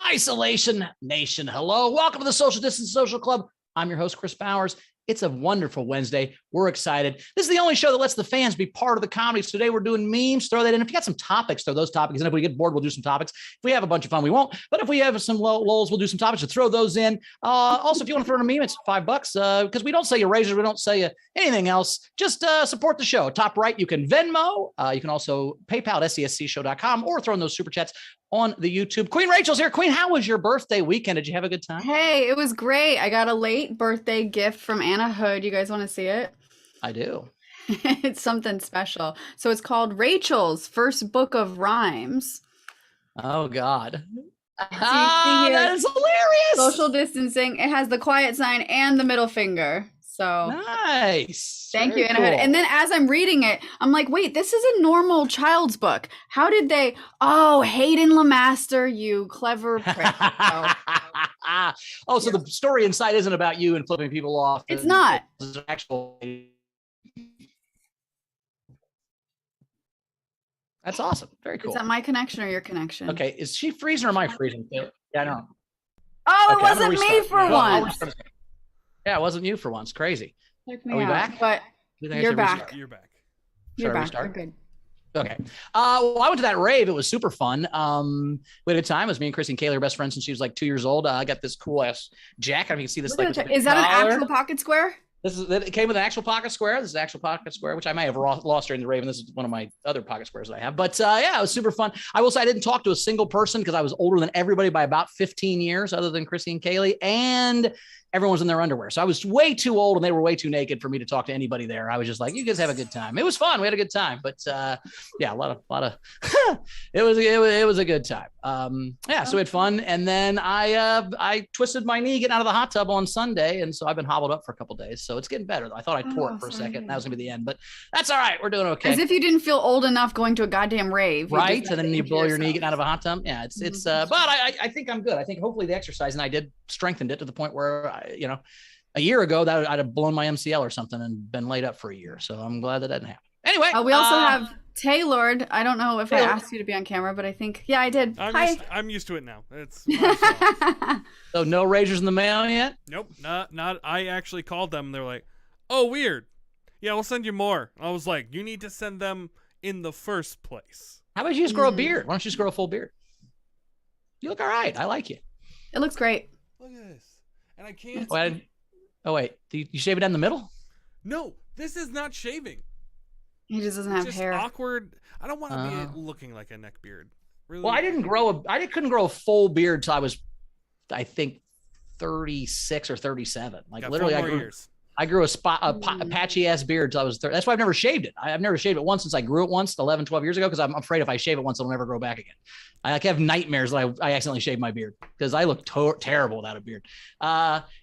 Isolation Nation, hello. Welcome to the Social Distance Social Club. I'm your host, Chris Bowers. It's a wonderful Wednesday. We're excited. This is the only show that lets the fans be part of the comedy. So today we're doing memes. Throw that in. If you got some topics, throw those topics. And if we get bored, we'll do some topics. If we have a bunch of fun, we won't. But if we have some lulls, we'll do some topics. So throw those in. Also, if you want to throw in a meme, it's $5 because we don't say you razors. We don't say you anything else. Just support the show. Top right, you can Venmo. You can also PayPal at SESCshow.com or throw in those super chats on the YouTube. Queen Rachel's here. Queen, how was your birthday weekend? Did you have a good time? Hey, it was great. I got a late birthday gift from Anna Hood. You guys want to see it? I do. It's something special. So it's called Rachel's First Book of Rhymes. Oh, God. That is hilarious. Social distancing. It has the quiet sign and the middle finger. So nice. Thank you, Anna Hood. And then as I'm reading it, I'm like, wait, this is a normal child's book. How did they? Oh, Hayden Lemaster, you clever prick. So the story inside isn't about you and flipping people off. It's not. It's actual. That's awesome. Very cool. Is that my connection or your connection? Okay. Is she freezing or am I freezing? Yeah, I know. Oh, okay, it wasn't me for once. Yeah, it wasn't you for once. Crazy. Are we back? But you're back. You're back. You're back. You're good. Okay. Well, I went to that rave. It was super fun. We had a good time. It was me and Chrissy and Kaylee, our best friends since she was like 2 years old. I got this cool ass jacket. I mean, you can see this. Is that an actual pocket square? It came with an actual pocket square. This is an actual pocket square, which I may have lost during the rave. And this is one of my other pocket squares that I have. But yeah, it was super fun. I will say I didn't talk to a single person because I was older than everybody by about 15 years, other than Chrissy and Kaylee. And everyone was in their underwear. So I was way too old and they were way too naked for me to talk to anybody there. I was just like, you guys have a good time. It was fun. We had a good time, but yeah, a lot of, it was a good time. Yeah. So we had fun. And then I twisted my knee getting out of the hot tub on Sunday. And so I've been hobbled up for a couple of days. So it's getting better. I thought I tore it for a second and that was gonna be the end, but that's all right. We're doing okay. As if you didn't feel old enough going to a goddamn rave. Right. And then you blow your knee getting out of a hot tub. Yeah. But I think I'm good. I think hopefully the exercise and I did strengthened it to the point where a year ago that I'd have blown my MCL or something and been laid up for a year. So I'm glad that didn't happen. Anyway, we also have Taylor. I don't know if I asked you to be on camera, but I think, yeah, I did. I'm used to it now. It's so no razors in the mail yet? Nope, not. I actually called them. They're like, oh, weird. Yeah, we'll send you more. I was like, you need to send them in the first place. How about you just grow a beard? Why don't you just grow a full beard? You look all right. I like you. It looks great. Look at this. And I can't. Oh, wait. Do you shave it down the middle? No, this is not shaving. He just doesn't have hair. Awkward. I don't want to be looking like a neck beard. Really. Well, I couldn't grow a full beard till I was, I think, 36 or 37. Like literally, I grew a patchy ass beard till I was 30. That's why I've never shaved it. I've never shaved it once since I grew it once 11, 12 years ago because I'm afraid if I shave it once, it'll never grow back again. I have nightmares that I accidentally shaved my beard because I look terrible without a beard.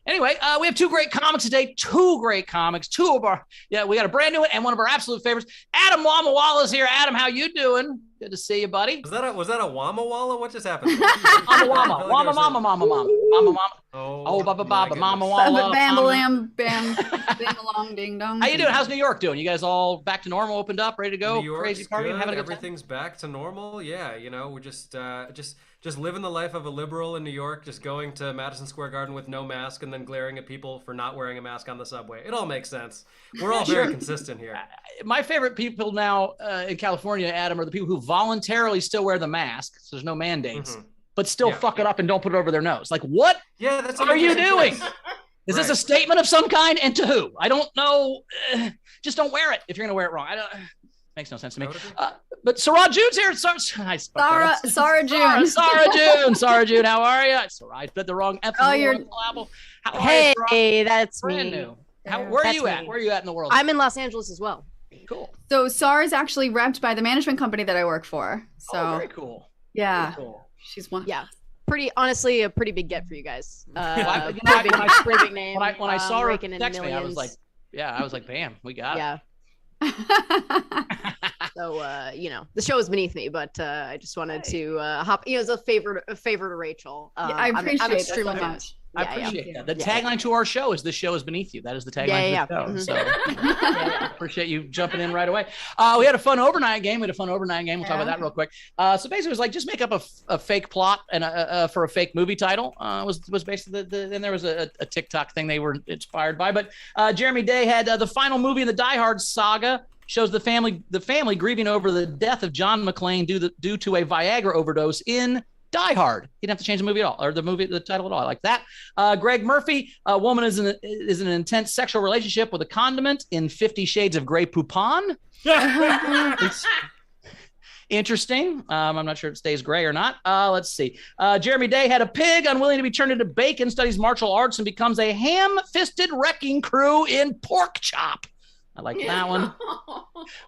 Anyway, we have two great comics today. Two great comics. We got a brand new one and one of our absolute favorites. Adam Mamawalla is here. Adam, how you doing? Good to see you, buddy. Was that a Mamawalla? What just happened? Mama. Oh, baba, Mama Walla. Bam, bam, bam, bam, along, ding dong. How you doing? How's New York doing? You guys all back to normal? Opened up, ready to go? New York's crazy party, good. Having a good Everything's time? back to normal. Yeah, we're just living the life of a liberal in New York. Just going to Madison Square Garden with no mask and then glaring at people for not wearing a mask on the subway. It all makes sense. We're all very consistent here. My favorite people now in California, Adam, are the people who voluntarily still wear the mask. So there's no mandates. Mm-hmm. But still fuck it up and don't put it over their nose. Like, what are you doing? Is this a statement of some kind? And to who? I don't know. Just don't wear it if you're going to wear it wrong. Makes no sense to me. But Sara June's here. Sara June. Sara June, how are you? Sorry, I put the wrong F. Hey, that's brand me. new. Where are you at? Where are you at in the world? I'm in Los Angeles as well. Cool. So Sara's actually repped by the management company that I work for. So very cool. Yeah. Very cool. She's one. Yeah. Honestly, a pretty big get for you guys. When I big name. When I saw her text me, I was like, bam, we got it. So, the show is beneath me, but I just wanted to hop, as a favor to Rachel. I appreciate I'm extremely much. I Yeah, appreciate that. The Yeah, tagline to our show is "This show is beneath you." That is the tagline Yeah, to the show. yeah. So appreciate you jumping in right away. We had a fun overnight game. We'll talk about that real quick. So basically, it was like just make up a fake plot and for a fake movie title. Was basically then there was a TikTok thing they were inspired by. But Jeremy Day had the final movie in the Die Hard saga. Shows the family grieving over the death of John McClane due to a Viagra overdose in Die Hard. He didn't have to change the movie at all, or the title at all. I like that. Greg Murphy, a woman is in an intense sexual relationship with a condiment in 50 Shades of Grey Poupon. It's interesting. I'm not sure it stays gray or not. Let's see. Jeremy Day had a pig unwilling to be turned into bacon, studies martial arts, and becomes a ham-fisted wrecking crew in Pork Chop. I like that one.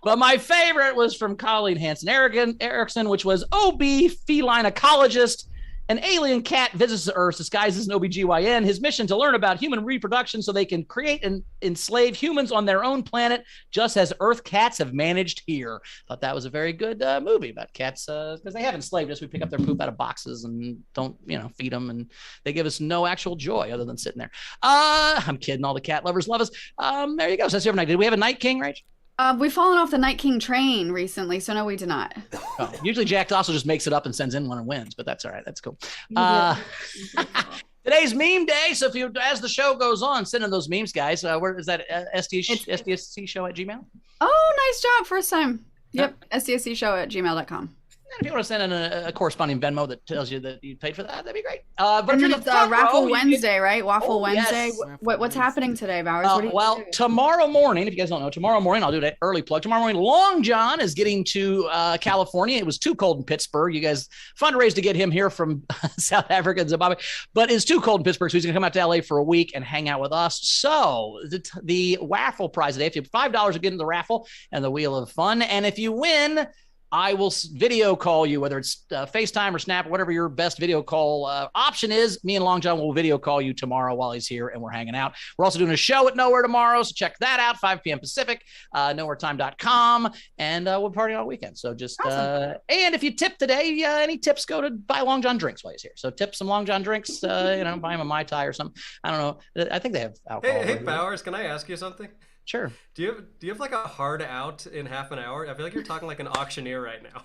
But my favorite was from Colleen Hansen Erickson, which was OB feline ecologist. An alien cat visits the Earth disguised as an OBGYN. His mission to learn about human reproduction so they can create and enslave humans on their own planet, just as Earth cats have managed here. Thought that was a very good movie about cats because they have enslaved us. We pick up their poop out of boxes and don't, feed them, and they give us no actual joy other than sitting there. I'm kidding. All the cat lovers love us. There you go. So that's overnight. Did we have a Night King, Rach? We've fallen off the Night King train recently, so no, we did not. Oh, usually Jack also just makes it up and sends in one and wins, but that's all right. That's cool. Today's meme day. So as the show goes on, send in those memes, guys. Where is that? SDSC show at Gmail? Oh, nice job. First time. Yep. SDSC show at gmail.com. If you want to send in a corresponding Venmo that tells you that you paid for that, that'd be great. But and then it's Raffle Wednesday, right? Waffle Wednesday. Yes. What's happening today, Bowers? Tomorrow morning, if you guys don't know, I'll do an early plug. Tomorrow morning, Long John is getting to California. It was too cold in Pittsburgh. You guys fundraised to get him here from South Africa and Zimbabwe, but it's too cold in Pittsburgh, so he's going to come out to LA for a week and hang out with us. So the waffle prize today, if you have $5 to get in the raffle and the Wheel of Fun, and if you win, I will video call you, whether it's FaceTime or Snap, whatever your best video call option is. Me and Long John will video call you tomorrow while he's here and we're hanging out. We're also doing a show at Nowhere tomorrow, so check that out, 5 p.m. Pacific, nowheretime.com, and we'll party all weekend. So just, awesome. And if you tip today, any tips go to buy Long John drinks while he's here. So tip some Long John drinks, buy him a Mai Tai or something. I don't know. I think they have alcohol. Hey, Bowers, can I ask you something? Sure. Do you have like a hard out in half an hour? I feel like you're talking like an auctioneer right now.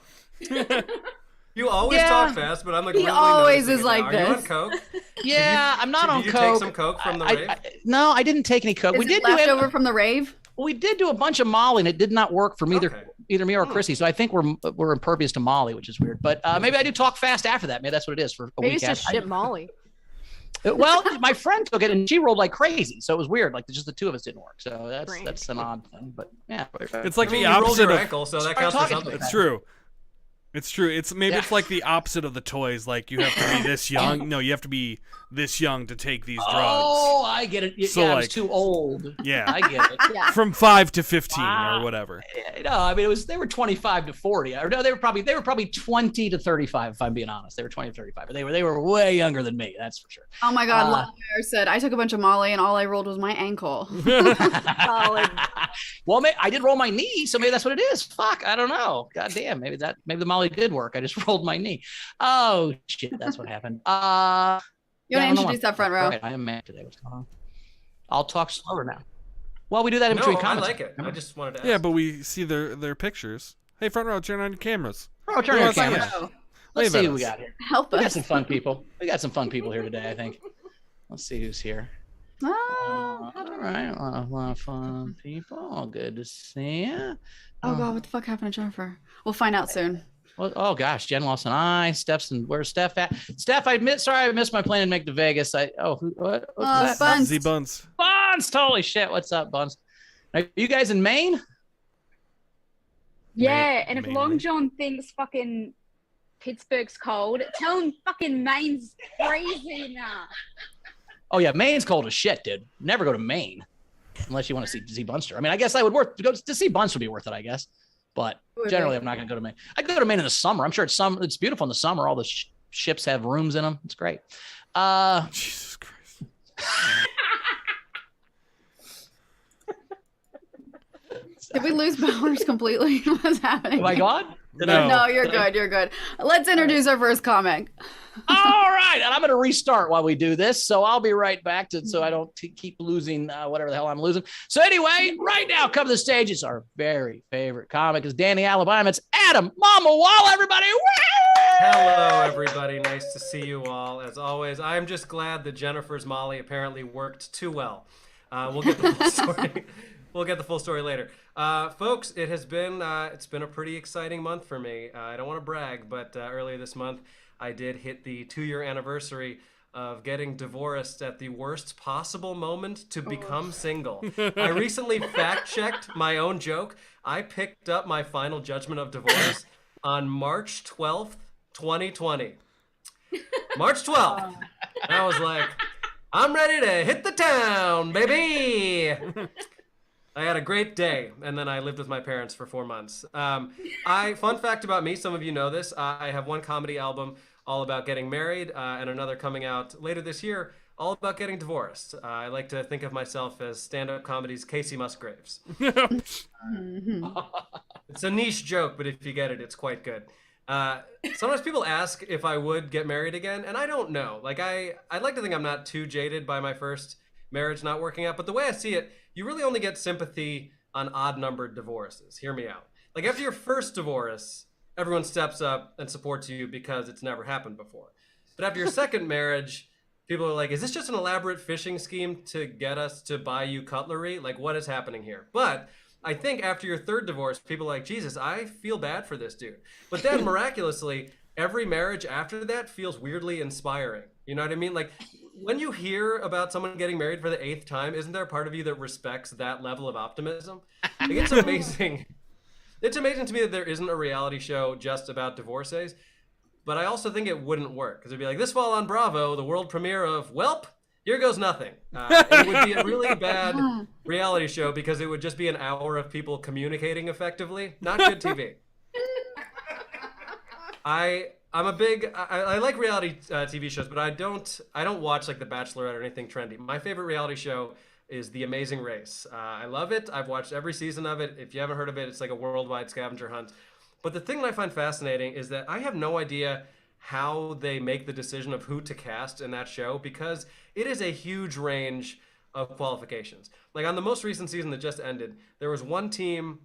You always talk fast, but I'm like, he really always is like Are this. you on coke? Yeah, I'm not on coke. Did you take some coke from the rave? No, I didn't take any coke. We did leftover from the rave. We did do a bunch of Molly, and it did not work for either me or Chrissy. So I think we're impervious to Molly, which is weird. But maybe I do talk fast after that. Maybe that's what it is for a week. Maybe it's just shit Molly. Well, my friend took it and she rolled like crazy, so it was weird. Like just the two of us didn't work. So that's an odd thing. But yeah, it's like the opposite opposite of of ankle, so that counts for something. It's true. It's true. It's like the opposite of the toys. Like you have to be this young. No, you have to be this young to take these drugs. Oh, I get it. So I was too old. Yeah, I get it. Yeah. From 5 to 15 or whatever. No, I mean they were 25 to 40. Or no, they were probably 20 to 35. If I'm being honest, they were 20 to 35, but they were way younger than me. That's for sure. Oh my God! Lawyer said I took a bunch of Molly and all I rolled was my ankle. Well, I did roll my knee, so maybe that's what it is. Fuck, I don't know. God damn, maybe the Molly did work. I just rolled my knee. Oh shit, that's what happened. You want to introduce that front row? Right, I am mad today. What's going on? I'll talk slower now. Well, we do that in between comments. I like it. I just wanted to ask. Yeah, but we see their pictures. Hey, front row, turn on your cameras. Oh, turn on your cameras. Let's see who we got here. Help us. We got some fun people. We got some fun people here today, I think. Let's see who's here. All right, a lot of fun people. Good to see you. Oh God, what the fuck happened to Jennifer? We'll find out soon. Well, oh gosh, Jen lost an eye. Where's Steph at? Steph, I missed my plane to make to Vegas. What's that? Buns. Z Buns. Buns, holy shit. What's up, Buns? Are you guys in Maine? Yeah, and if Mainly. Long John thinks fucking Pittsburgh's cold, tell him fucking Maine's freezing. Oh yeah, Maine's cold as shit, dude. Never go to Maine unless you want to see Z Bunster. I mean, I guess I would to see Bunce would be worth it, I guess. But generally, I'm not going to go to Maine. I go to Maine in the summer. I'm sure it's beautiful in the summer. All the ships have rooms in them. It's great. Jesus Christ. Did we lose Bowers completely? What's happening? Oh my God. No, you're good. You're good. Let's introduce our first comic. All right, and I'm going to restart while we do this, so I'll be right back so I don't keep losing whatever the hell I'm losing. So anyway, right now, come to the stage. It's our very favorite comic. It's Danny Alabama. It's Adam Mamawalla, everybody. Woo! Hello, everybody. Nice to see you all. As always, I'm just glad that Jennifer's Molly apparently worked too well. We'll get the full story. We'll get the full story later. Folks, it's been a pretty exciting month for me. I don't want to brag, but earlier this month, I did hit the 2-year anniversary of getting divorced at the worst possible moment to become single. I recently fact-checked my own joke. I picked up my final judgment of divorce on March 12th, 2020. March 12th. And I was like, I'm ready to hit the town, baby. I had a great day, and then I lived with my parents for 4 months. Fun fact about me, some of you know this, I have one comedy album all about getting married, and another coming out later this year, all about getting divorced. I like to think of myself as stand-up comedy's Casey Musgraves. It's a niche joke, but if you get it, it's quite good. Sometimes people ask if I would get married again, and I don't know. Like, I'd like to think I'm not too jaded by my first marriage not working out, but the way I see it, you really only get sympathy on odd-numbered divorces. Hear me out. Like, after your first divorce, everyone steps up and supports you because it's never happened before. But after your second marriage, people are like, is this just an elaborate fishing scheme to get us to buy you cutlery? Like, what is happening here? But I think after your third divorce, people are like, Jesus, I feel bad for this dude. But then miraculously, every marriage after that feels weirdly inspiring. You know what I mean? Like, when you hear about someone getting married for the 8th time, isn't there a part of you that respects that level of optimism? Like, it's amazing. It's amazing to me that there isn't a reality show just about divorces, but I also think it wouldn't work, because it'd be like, this fall on Bravo, the world premiere of Welp, here goes nothing. It would be a really bad reality show because it would just be an hour of people communicating effectively. Not good TV. I like reality TV shows, but I don't watch like The Bachelorette or anything trendy. My favorite reality show is The Amazing Race. I love it. I've watched every season of it. If you haven't heard of it, it's like a worldwide scavenger hunt. But the thing that I find fascinating is that I have no idea how they make the decision of who to cast in that show, because it is a huge range of qualifications. Like, on the most recent season that just ended, there was one team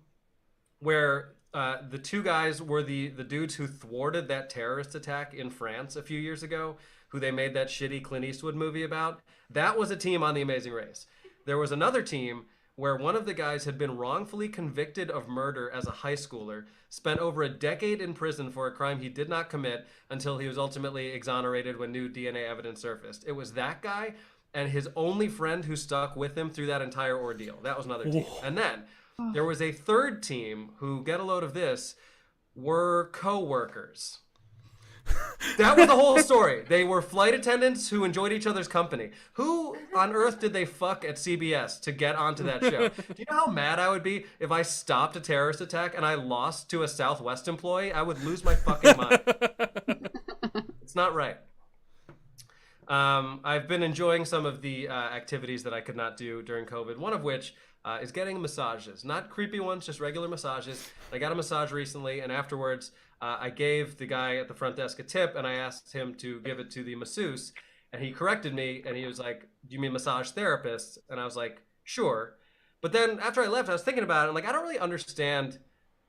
where the 2 guys were the dudes who thwarted that terrorist attack in France a few years ago, who they made that shitty Clint Eastwood movie about. That was a team on The Amazing Race. There was another team where one of the guys had been wrongfully convicted of murder as a high schooler, spent over a decade in prison for a crime he did not commit until he was ultimately exonerated when new DNA evidence surfaced. It was that guy and his only friend who stuck with him through that entire ordeal. That was another team. And then there was a third team who, get a load of this, were co-workers. That was the whole story. They were flight attendants who enjoyed each other's company. Who on earth did they fuck at CBS to get onto that show? Do you know how mad I would be if I stopped a terrorist attack and I lost to a Southwest employee? I would lose my fucking mind. It's not right. I've been enjoying some of the activities that I could not do during COVID, one of which is getting massages. Not creepy ones, just regular massages. I got a massage recently, and afterwards I gave the guy at the front desk a tip, and I asked him to give it to the masseuse, and he corrected me, and he was like, do you mean massage therapist? And I was like, sure. But then after I left, I was thinking about it, and like, I don't really understand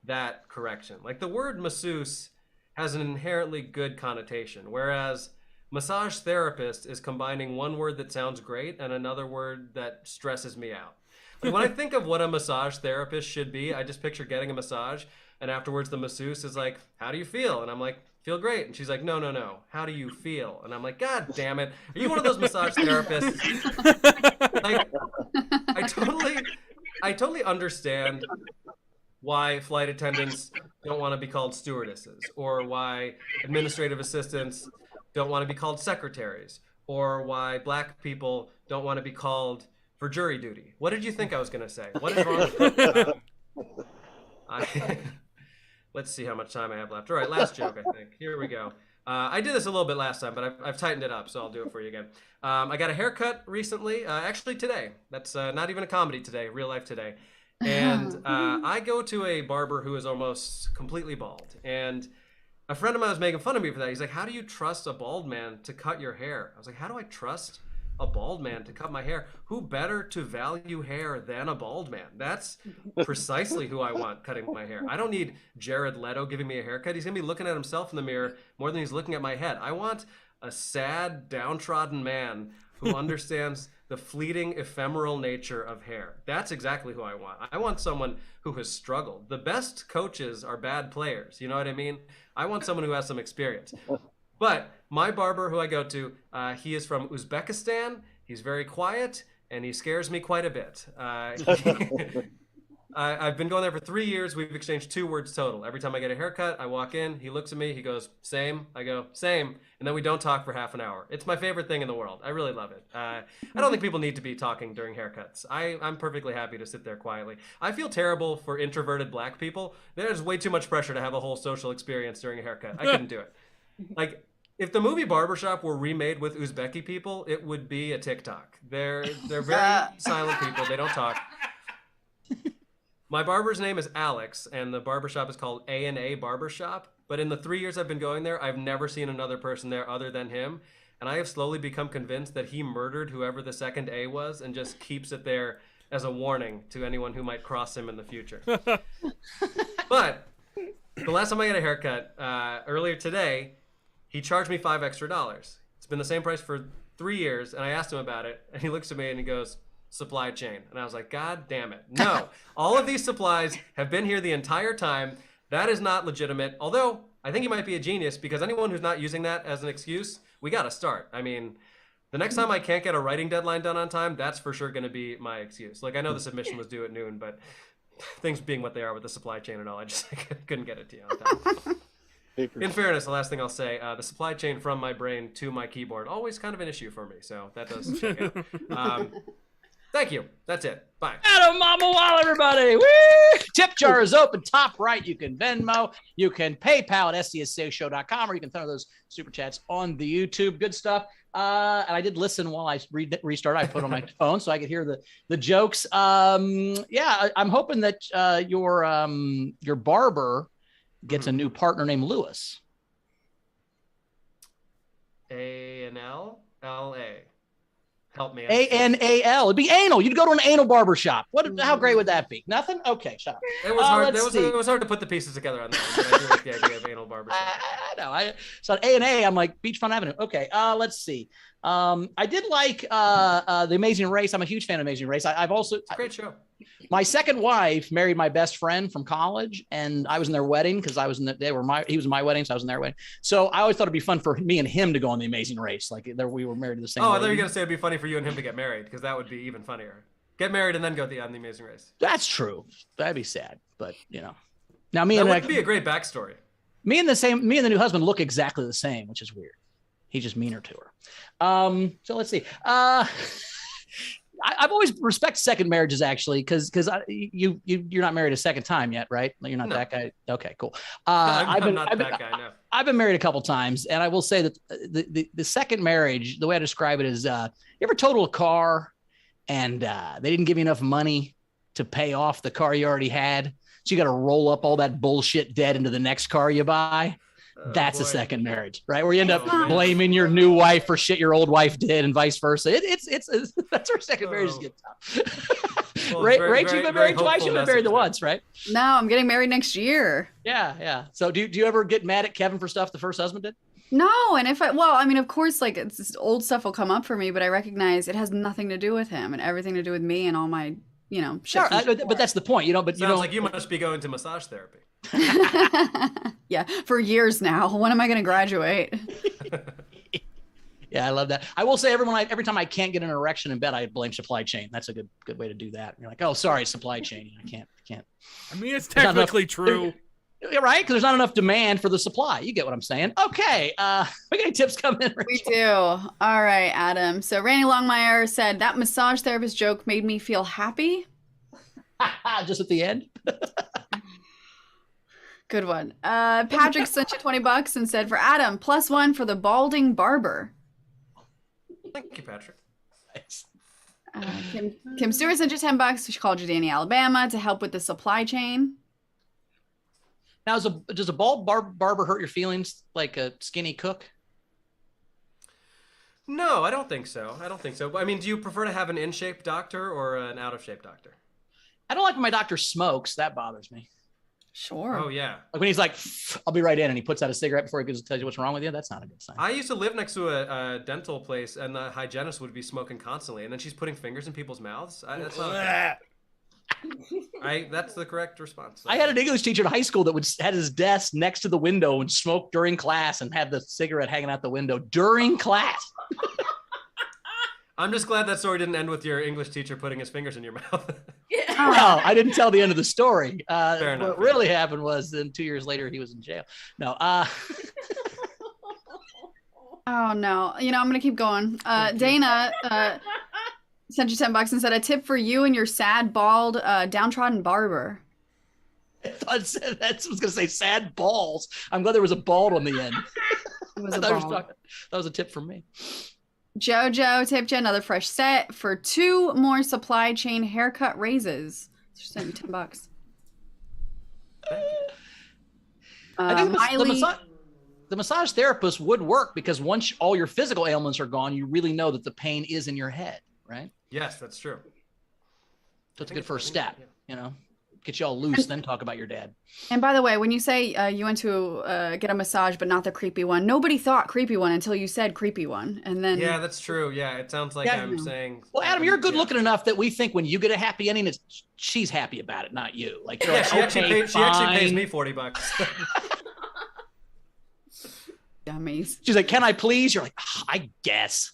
that correction. Like, the word masseuse has an inherently good connotation, whereas massage therapist is combining one word that sounds great and another word that stresses me out. Like, when I think of what a massage therapist should be, I just picture getting a massage, and afterwards the masseuse is like, how do you feel? And I'm like, feel great. And she's like, no. How do you feel? And I'm like, God damn it. Are you one of those massage therapists? Like, I totally understand why flight attendants don't want to be called stewardesses, or why administrative assistants don't want to be called secretaries, or why black people don't want to be called for jury duty. What did you think I was going to say? What is wrong with Let's see how much time I have left. All right, last joke, I think. Here we go. I did this a little bit last time, but I've tightened it up, so I'll do it for you again. I got a haircut recently, actually today. That's not even a comedy today, real life today. And I go to a barber who is almost completely bald. And a friend of mine was making fun of me for that. He's like, how do you trust a bald man to cut your hair? I was like, how do I trust a bald man to cut my hair? Who better to value hair than a bald man? That's precisely who I want cutting my hair. I don't need Jared Leto giving me a haircut. He's going to be looking at himself in the mirror more than he's looking at my head. I want a sad, downtrodden man who understands the fleeting, ephemeral nature of hair. That's exactly who I want. I want someone who has struggled. The best coaches are bad players. You know what I mean? I want someone who has some experience. But my barber who I go to, he is from Uzbekistan. He's very quiet, and he scares me quite a bit. I've been going there for 3 years. We've exchanged 2 words total. Every time I get a haircut, I walk in, he looks at me, he goes, same. I go, same. And then we don't talk for half an hour. It's my favorite thing in the world. I really love it. I don't think people need to be talking during haircuts. I'm perfectly happy to sit there quietly. I feel terrible for introverted black people. There's way too much pressure to have a whole social experience during a haircut. I couldn't do it. Like, if the movie Barbershop were remade with Uzbeki people, it would be a TikTok. They're very silent people. They don't talk. My barber's name is Alex, and the barbershop is called A&A Barbershop. But in the 3 years I've been going there, I've never seen another person there other than him. And I have slowly become convinced that he murdered whoever the second A was and just keeps it there as a warning to anyone who might cross him in the future. But the last time I got a haircut, earlier today, he charged me $5 extra. It's been the same price for 3 years, and I asked him about it, and he looks at me and he goes, supply chain. And I was like, God damn it. No, all of these supplies have been here the entire time. That is not legitimate. Although I think he might be a genius, because anyone who's not using that as an excuse, we got to start. I mean, the next time I can't get a writing deadline done on time, that's for sure going to be my excuse. Like, I know the submission was due at noon, but things being what they are with the supply chain and all, I just couldn't get it to you on time. In fairness, the last thing I'll say, the supply chain from my brain to my keyboard, always kind of an issue for me. So that does check out. Thank you. That's it. Bye. Adam Mamawalla, everybody. Woo! Tip jar is open top right. You can Venmo. You can PayPal at sdsashow.com, or you can throw those super chats on the YouTube. Good stuff. And I did listen while I restarted. I put on my phone so I could hear the jokes. Yeah, I'm hoping that your barber gets a new partner named Lewis. A-N-L-L-A. Help me. A-N-A-L. It'd be anal. You'd go to an anal barber shop. How great would that be? Nothing? Okay, shut up. It was hard. It was hard to put the pieces together on that one, but I do like the idea of anal barber shop. I know. So A&A, I'm like Beachfront Avenue. Okay, let's see. I did like The Amazing Race. I'm a huge fan of Amazing Race. I've also It's a great show. My second wife married my best friend from college, and I was in their wedding because I was he was in my wedding, so I was in their wedding. So I always thought it'd be fun for me and him to go on The Amazing Race. Like we were married to the same. Oh, I thought you were gonna say it'd be funny for you and him to get married, because that would be even funnier. Get married and then go on the Amazing Race. That's true. That'd be sad, but now that would be a great backstory. Me and the new husband look exactly the same, which is weird. He's just meaner to her. So let's see. I've always respected second marriages, actually, because you're not married a second time yet, right? You're not that guy. Okay, cool. I'm not that guy. No. I've been married a couple times, and I will say that the second marriage, the way I describe it is, you ever total a car and they didn't give you enough money to pay off the car you already had, so you got to roll up all that bullshit debt into the next car you buy? That's a second marriage, right? Where you end up blaming your new wife for shit your old wife did, and vice versa. It's that's where second marriages get tough. Well, Rach, you've been married twice. You've been married once, right? No, I'm getting married next year. Yeah. So do you ever get mad at Kevin for stuff the first husband did? No, and of course, like, it's old stuff will come up for me, but I recognize it has nothing to do with him and everything to do with me and all my, shit. Sure, but that's the point, But sounds like you must be going to massage therapy. Yeah, for years now. When am I going to graduate? Yeah, I love that. I will say every time I can't get an erection in bed, I blame supply chain. That's a good way to do that. You're like, oh, sorry, supply chain. I can't. I mean, it's technically true. You're right, because there's not enough demand for the supply. You get what I'm saying? Okay, we got any tips coming in? We do. All right, Adam. So Randy Longmire said, that massage therapist joke made me feel happy. Just at the end? Good one. Patrick sent you $20 and said, for Adam, +1 for the balding barber. Thank you, Patrick. Nice. Kim Stewart sent you $10. She called you Danny, Alabama to help with the supply chain. Now, does a bald barber hurt your feelings like a skinny cook? No, I don't think so. I mean, do you prefer to have an in-shape doctor or an out-of-shape doctor? I don't like when my doctor smokes. That bothers me. Sure. Oh, yeah. Like when he's like, I'll be right in, and he puts out a cigarette before he goes to tell you what's wrong with you. That's not a good sign. I used to live next to a dental place, and the hygienist would be smoking constantly, and then she's putting fingers in people's mouths. That's not okay. That's the correct response. I had an English teacher in high school that had his desk next to the window and smoked during class and had the cigarette hanging out the window during class. I'm just glad that story didn't end with your English teacher putting his fingers in your mouth. Well, I didn't tell the end of the story. Fair enough. What really happened was then 2 years later, he was in jail. No. Oh, no. I'm going to keep going. Dana sent you $10 and said, a tip for you and your sad, bald, downtrodden barber. I thought that was going to say sad balls. I'm glad there was a bald on the end. It was I a thought bald. that was a tip from me. Jojo tipped you another fresh set for 2 more supply chain haircut raises. She sent you $10. I think Miley, the massage therapist would work because once all your physical ailments are gone, you really know that the pain is in your head, right? Yes, that's true. So it's a good first step, get you all loose, then talk about your dad. and by the way, when you say you went to get a massage, but not the creepy one, nobody thought creepy one until you said creepy one. And then Yeah, that's true. Yeah, it sounds like I'm saying. Well, Adam, you're good looking enough that we think when you get a happy ending, she's happy about it, not you. Like, you're Yeah, like, she actually pays me $40. dummies. She's like, can I please? You're like, I guess.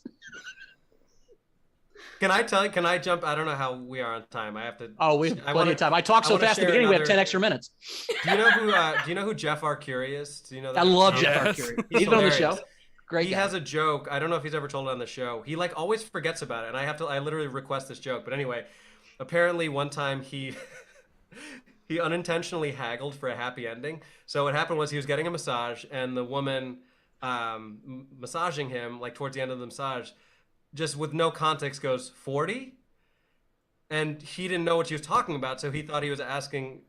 Can I jump? I don't know how we are on time. I have to. Oh, we have plenty of time. I talked so fast at the beginning, we have 10 extra minutes. Do you know who Jeff Arcuri is? Do you know that? I love Yes. Jeff Arcuri. He's He's been on the hilarious. show. Great He guy. has a joke. I don't know if he's ever told it on the show. He always forgets about it, and I literally request this joke. But anyway, apparently one time he unintentionally haggled for a happy ending. So what happened was he was getting a massage, and the woman massaging him, like towards the end of the massage, just with no context goes 40, and he didn't know what she was talking about, so he thought she was asking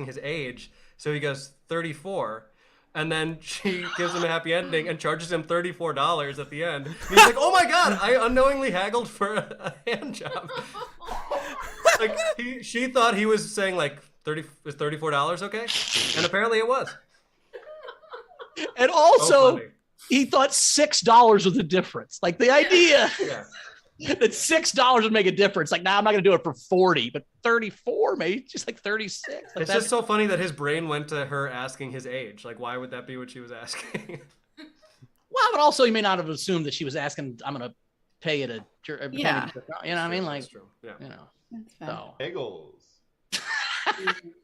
his age. So he goes 34. And then she gives him a happy ending and charges him $34 at the end. And he's like, "Oh my god, I unknowingly haggled for a hand job." Like she thought he was saying like $34, okay? And apparently it was. And So also, funny. he thought $6 was the difference. Like the idea Yeah. that $6 would make a difference. Like, nah, I'm not going to do it for 40, but 34, maybe just like 36. Like It's just so funny that his brain went to her asking his age. Like, why would that be what she was asking? Well, but also you may not have assumed that she was asking, I'm going to pay you to, Yeah. you know what I mean? Like, That's true. Yeah. That's fine. so. Piggles.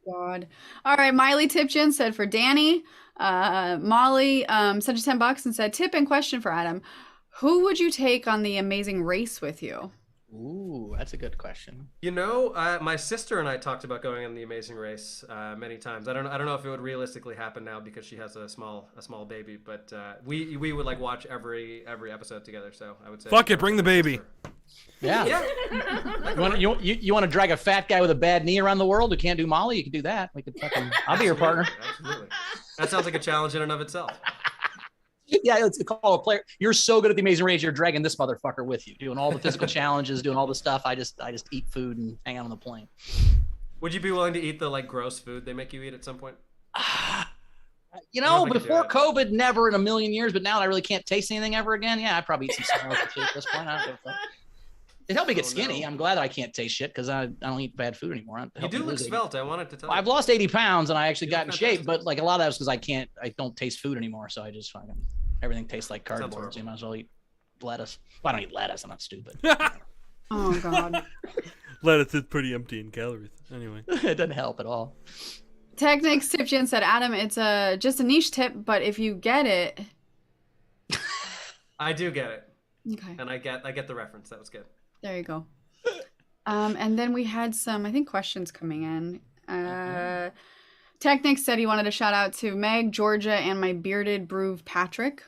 God. All right, Miley tipped you and said for Danny. Molly sent you $10 and said, tip and question for Adam. Who would you take on the Amazing Race with you? Ooh, that's a good question. You know, my sister and I talked about going on the Amazing Race many times. I don't know if it would realistically happen now because she has a small baby, but we would like watch every episode together. So I would say, Fuck it, bring the baby. Yeah. Yeah. You want to drag a fat guy with a bad knee around the world who can't do Molly? You can do that. We could fucking, I'll be your partner. Absolutely. That sounds like a challenge in and of itself. Yeah, let's call a player. You're so good at the Amazing Race, you're dragging this motherfucker with you, doing all the physical challenges, doing all the stuff. I just eat food and hang out on the plane. Would you be willing to eat the like gross food they make you eat at some point? You I don't know, think I could do before that. COVID, never in a million years, but now that I really can't taste anything ever again, yeah, I'd probably eat some sandwich or shit at this point. I don't give a fuck. It helped me get Oh, skinny. no. I'm glad that I can't taste shit because I don't eat bad food anymore. It You helped do me look lose 80. svelte. I wanted to tell I've you. lost 80 pounds and I actually You got in look shape, fantastic. but like a lot of that was because I don't taste food anymore. So I just fucking, everything tastes like Sounds cardboard. So you horrible. might as well eat lettuce. Well, I don't eat lettuce. I'm not stupid. Oh, God. Lettuce is pretty empty in calories. Anyway. It doesn't help at all. Technics tipped you and said, Adam, it's just a niche tip, but if you get it. I do get it, Okay, and I get the reference. That was good. there you go. And then we had some, I think, questions coming in. Technics said he wanted a shout out to Meg, Georgia, and my bearded Broove Patrick.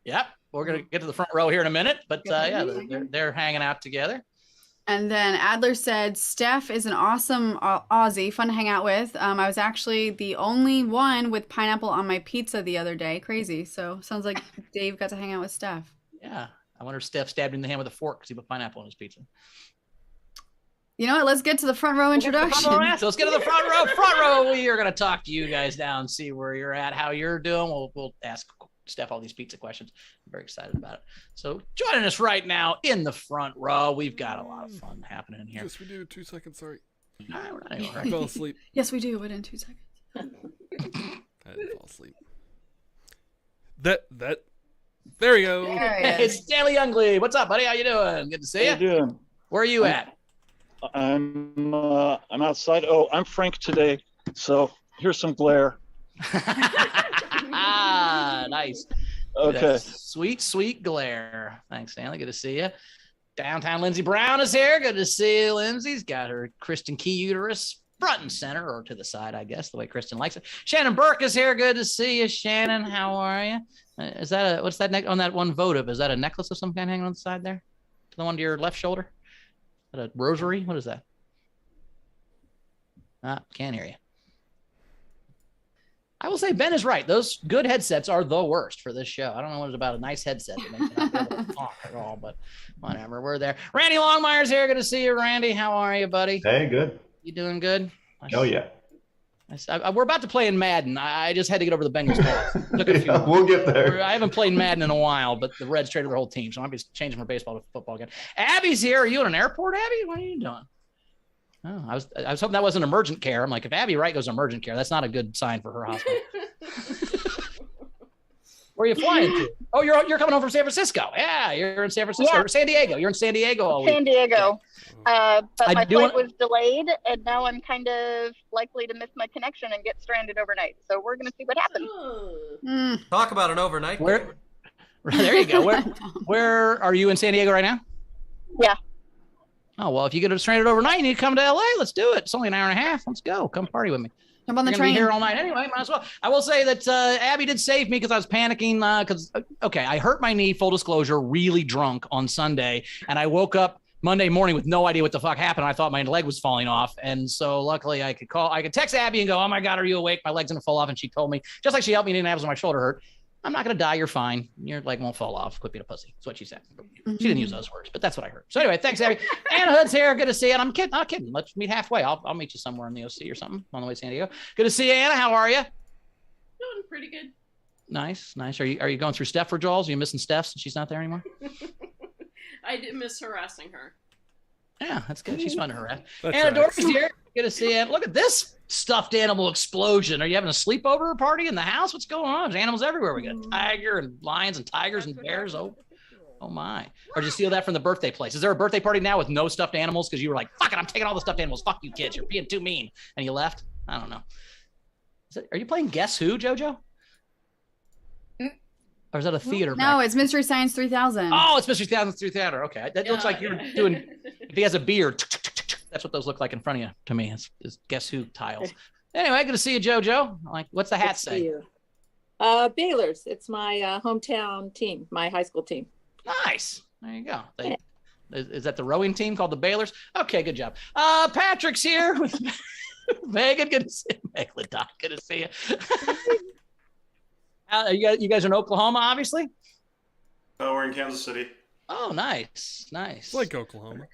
Yep. We're going to get to the front row here in a minute, but yeah, Okay. they're hanging out together. And then Adler said, Steph is an awesome Aussie, fun to hang out with. I was actually the only one with pineapple on my pizza the other day. Crazy. So sounds like Dave got to hang out with Steph. Yeah. I wonder if Steph stabbed him in the hand with a fork because he put pineapple on his pizza. You know what? Let's get to the front row introduction. So let's get to the front row. Front row, we are going to talk to you guys now and see where you're at, how you're doing. We'll ask Steph all these pizza questions. I'm very excited about it. So joining us right now in the front row, we've got a lot of fun happening in here. Yes, we do. 2 seconds. Sorry. All right, we're not anywhere. I fell asleep. Yes, we do, but in 2 seconds. I didn't fall asleep. There we go. There he Hey, is. it's Stanley Youngley. What's up, buddy? How you doing? Good to see you. How you doing? Where are you at? I'm outside. Oh, I'm Frank today. So here's some glare. Nice. Okay. Sweet glare. Thanks, Stanley. Good to see you. Downtown Lindsey Brown is here. Good to see you, Lindsay's got her Kristen Key uterus front and center, or to the side, I guess, the way Kristen likes it. Shannon Burke is here. Good to see you, Shannon. How are you? Is that what's that on that one votive? Is that a necklace of some kind hanging on the side there? The one to your left shoulder? Is that a rosary? What is that? Can't hear you. I will say Ben is right. Those good headsets are the worst for this show. I don't know what it's about a nice headset that makes you not be able to talk at all, but whatever. We're there. Randy Longmire's here. Good to see you, Randy. How are you, buddy? Hey, good. You doing good? Oh, yeah. We're about to play in Madden. I just had to get over the Bengals calls. Took a few months. We'll get there. I haven't played Madden in a while, but the Reds traded their whole team, so I might be changing from baseball to football again. Abby's here. Are you at an airport, Abby? What are you doing? Oh, I was hoping that wasn't emergent care. I'm like, if Abby Wright goes emergent care, that's not a good sign for her hospital. Where are you flying to? Oh, you're coming home from San Francisco. Yeah, you're in San Francisco. Yeah. Or San Diego. You're in San Diego all week. San Diego. But my do flight want- was delayed, and now I'm kind of likely to miss my connection and get stranded overnight. So we're going to see what happens. Talk about an overnight. Where? There you go. Where are you in San Diego right now? Yeah. Oh, well, if you get stranded overnight, you need to come to LA. Let's do it. It's only an hour and a half. Let's go. Come party with me. Jump on the We're gonna be train. here all night anyway. Might as well. I will say that Abby did save me because I was panicking. I hurt my knee. Full disclosure, really drunk on Sunday, and I woke up Monday morning with no idea what the fuck happened. I thought my leg was falling off, and so luckily I could text Abby and go, "Oh my God, are you awake? My leg's gonna fall off." And she told me, just like she helped me, Indianapolis, when my shoulder hurt. I'm not gonna die. You're fine. Your leg won't fall off. Quit being a pussy. That's what she said. She didn't use those words, but that's what I heard. So anyway, thanks, Abby. Anna Hood's here. Good to see you. And I'm kidding. Not kidding. Let's meet halfway. I'll meet you somewhere in the OC or something on the way to San Diego. Good to see you, Anna. How are you? Doing pretty good. Nice. Are you going through Steph withdrawals? Are you missing Steph since she's not there anymore? I did miss harassing her. Yeah, that's good. She's fun to harass. That's Anna right. Dory's here. Good to see you. Look at this stuffed animal explosion. Are you having a sleepover party in the house? What's going on? There's animals everywhere. We got tiger and lions and tigers and bears. Oh my. Or did you steal that from the birthday place? Is there a birthday party now with no stuffed animals? Because you were like, fuck it, I'm taking all the stuffed animals. Fuck you kids. You're being too mean. And you left? I don't know. Are you playing Guess Who, JoJo? Or is that a theater? No, it's Mystery Science 3000. Oh, it's Mystery Science 3000. Okay. That looks like you're doing, if he has a beard, that's what those look like in front of you to me. It's Guess Who tiles. Anyway, good to see you, JoJo. Like, what's the hat say? Baylor's. It's my hometown team, my high school team. Nice. There you go. Is that the rowing team called the Baylors? Okay, good job. Patrick's here with Megan. Good to see you. Megan, good to see you. You guys are in Oklahoma, obviously? Oh, we're in Kansas City. Oh, nice. It's like Oklahoma.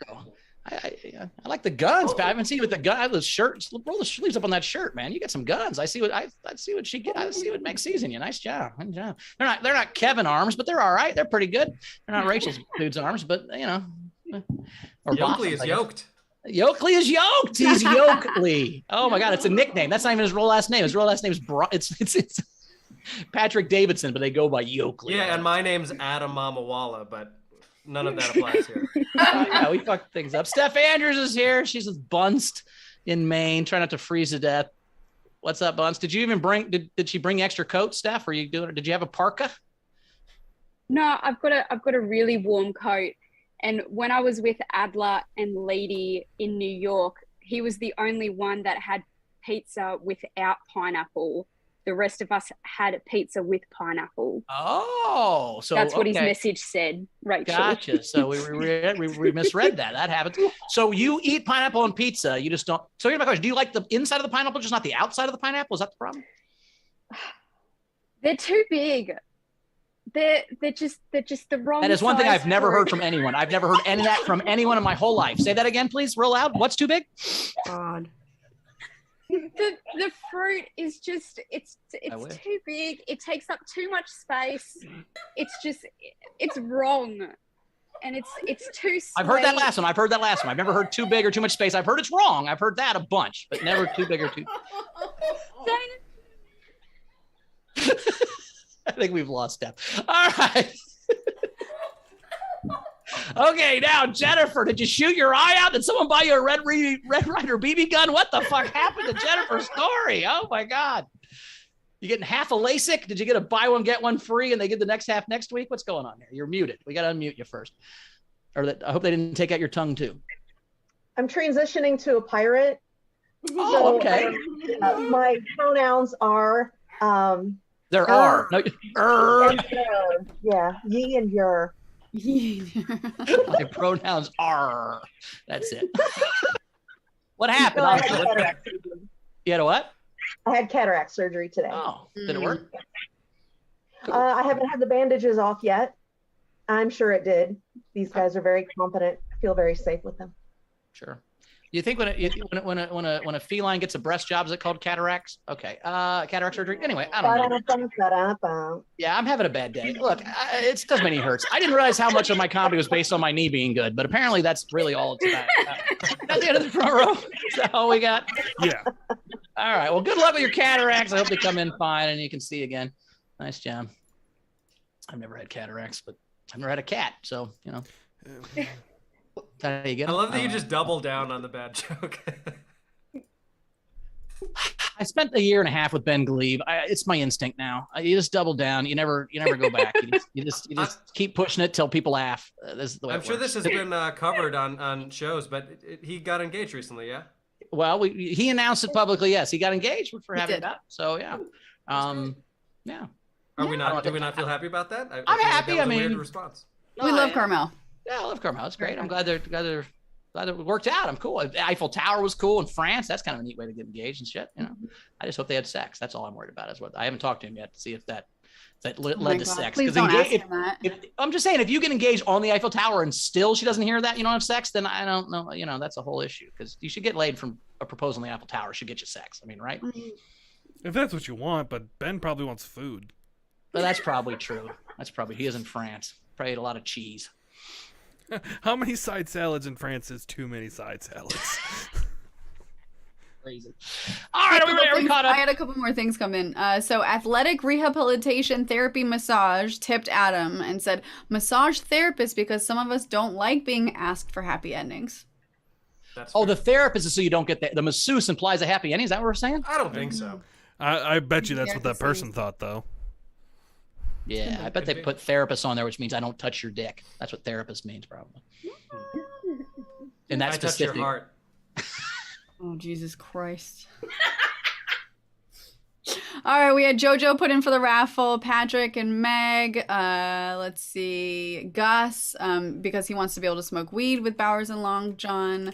I like the guns. I haven't seen you with the gun. The shirts. Roll the sleeves up on that shirt, man. You get some guns. I see what she get. I see what makes season you. Nice job. Good job. They're not Kevin arms, but they're all right. They're pretty good. They're not Rachel's dude's arms, but you know. Or Yokley is yoked. Yokley is yoked. He's Yokley. Oh my God, it's a nickname. That's not even his real last name. His real last name is it's Patrick Davidson, but they go by Yokley. Yeah, and my name's Adam Mamawalla, but none of that applies here. Yeah, we fucked things up. Steph Andrews is here. She's with Bunst in Maine, trying not to freeze to death. What's up, Bunst? Did you even bring? Did she bring extra coats, Steph? Or you doing? Did you have a parka? No, I've got a really warm coat. And when I was with Adler and Lady in New York, he was the only one that had pizza without pineapple. the rest of us had pizza with pineapple. Oh, so That's what his okay. message said, Rachel. Gotcha. So we misread that. That happens. So you eat pineapple on pizza. You just don't. So here's my question: do you like the inside of the pineapple, just not the outside of the pineapple? Is that the problem? They're too big. They're just the wrong. That is one thing size I've never fruit. heard from anyone. I've never heard any of that from anyone in my whole life. Say that again, please, real loud. What's too big? God. The fruit is just it's wish. too big. It takes up too much space. It's wrong, and it's too sweet. I've heard that last one. I've never heard too big or too much space. I've heard it's wrong. I've heard that a bunch, but never too big or too. I think we've lost Steph. All right. Okay, now Jennifer, did you shoot your eye out? Did someone buy you a Red Ryder BB gun? What the fuck happened to Jennifer's story? Oh my God. You getting half a LASIK? Did you get a buy one, get one free and they give the next half next week? What's going on here? You're muted. We got to unmute you first. I hope they didn't take out your tongue too. I'm transitioning to a pirate. Oh, okay. My pronouns are there are. No, and yeah, ye and your. My pronouns are. That's it. What happened? No, I had cataract surgery. You had a what? I had cataract surgery today. Oh, did it work? I haven't had the bandages off yet. I'm sure it did. These guys are very competent. I feel very safe with them. Sure. You think when a feline gets a breast job, is it called cataracts? Okay. Cataract surgery. Anyway, I don't know. Yeah, I'm having a bad day. Look, it does me hurts. I didn't realize how much of my comedy was based on my knee being good, but apparently that's really all it's about. That's the end of the front row. Is that all we got? Yeah. All right. Well, good luck with your cataracts. I hope they come in fine and you can see again. Nice job. I've never had cataracts, but I've never had a cat, so you know. How do you get I them? love that you just double down on the bad joke. I spent a year and a half with Ben Gleib. It's my instinct now. You just double down. You never go back. You just keep pushing it till people laugh. This is the way I'm sure this has been covered on shows, but he got engaged recently, yeah? Well, he announced it publicly. Yes, he got engaged. We're happy about it. So yeah, yeah. Do we not feel happy about that? I'm happy. That was a weird response. We love Carmel. Yeah, I love Carmel. It's great. I'm glad it worked out. I'm cool. The Eiffel Tower was cool in France. That's kind of a neat way to get engaged and shit. You know, I just hope they had sex. That's all I'm worried about. Is what I haven't talked to him yet to see if that led to sex. Please don't ask him that. I'm just saying, if you get engaged on the Eiffel Tower and still she doesn't hear that you don't have sex, then I don't know. You know, that's a whole issue because you should get laid from a proposal on the Eiffel Tower. Should get you sex. I mean, right? If that's what you want, but Ben probably wants food. But that's probably true. He is in France. Probably ate a lot of cheese. How many side salads in France is too many side salads? Crazy. All right, are we caught up? I had a couple more things come in. So athletic rehabilitation therapy massage tipped Adam and said, massage therapist because some of us don't like being asked for happy endings. The therapist is so you don't get the masseuse implies a happy ending. Is that what we're saying? I don't think so. I bet you that's what that person thought, though. Yeah, I bet they put therapist on there, which means I don't touch your dick. That's what therapist means, probably. And that's specific. Touch your heart. Oh, Jesus Christ. All right, we had JoJo put in for the raffle, Patrick and Meg. Let's see, Gus, because he wants to be able to smoke weed with Bowers and Long John.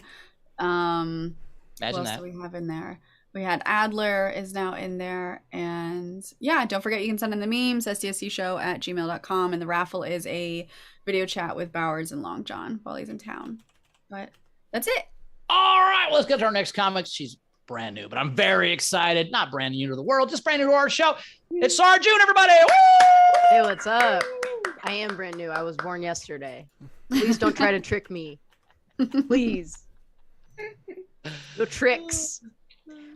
Imagine what else that. do we have in there? We had Adler is now in there. And yeah, don't forget you can send in the memes, sdscshow@gmail.com. And the raffle is a video chat with Bowers and Long John while he's in town. But that's it. All right, let's get to our next comic. She's brand new, but I'm very excited. Not brand new to the world, just brand new to our show. It's Sara June, everybody. Woo! Hey, what's up? I am brand new. I was born yesterday. Please don't try to trick me. Please. No tricks.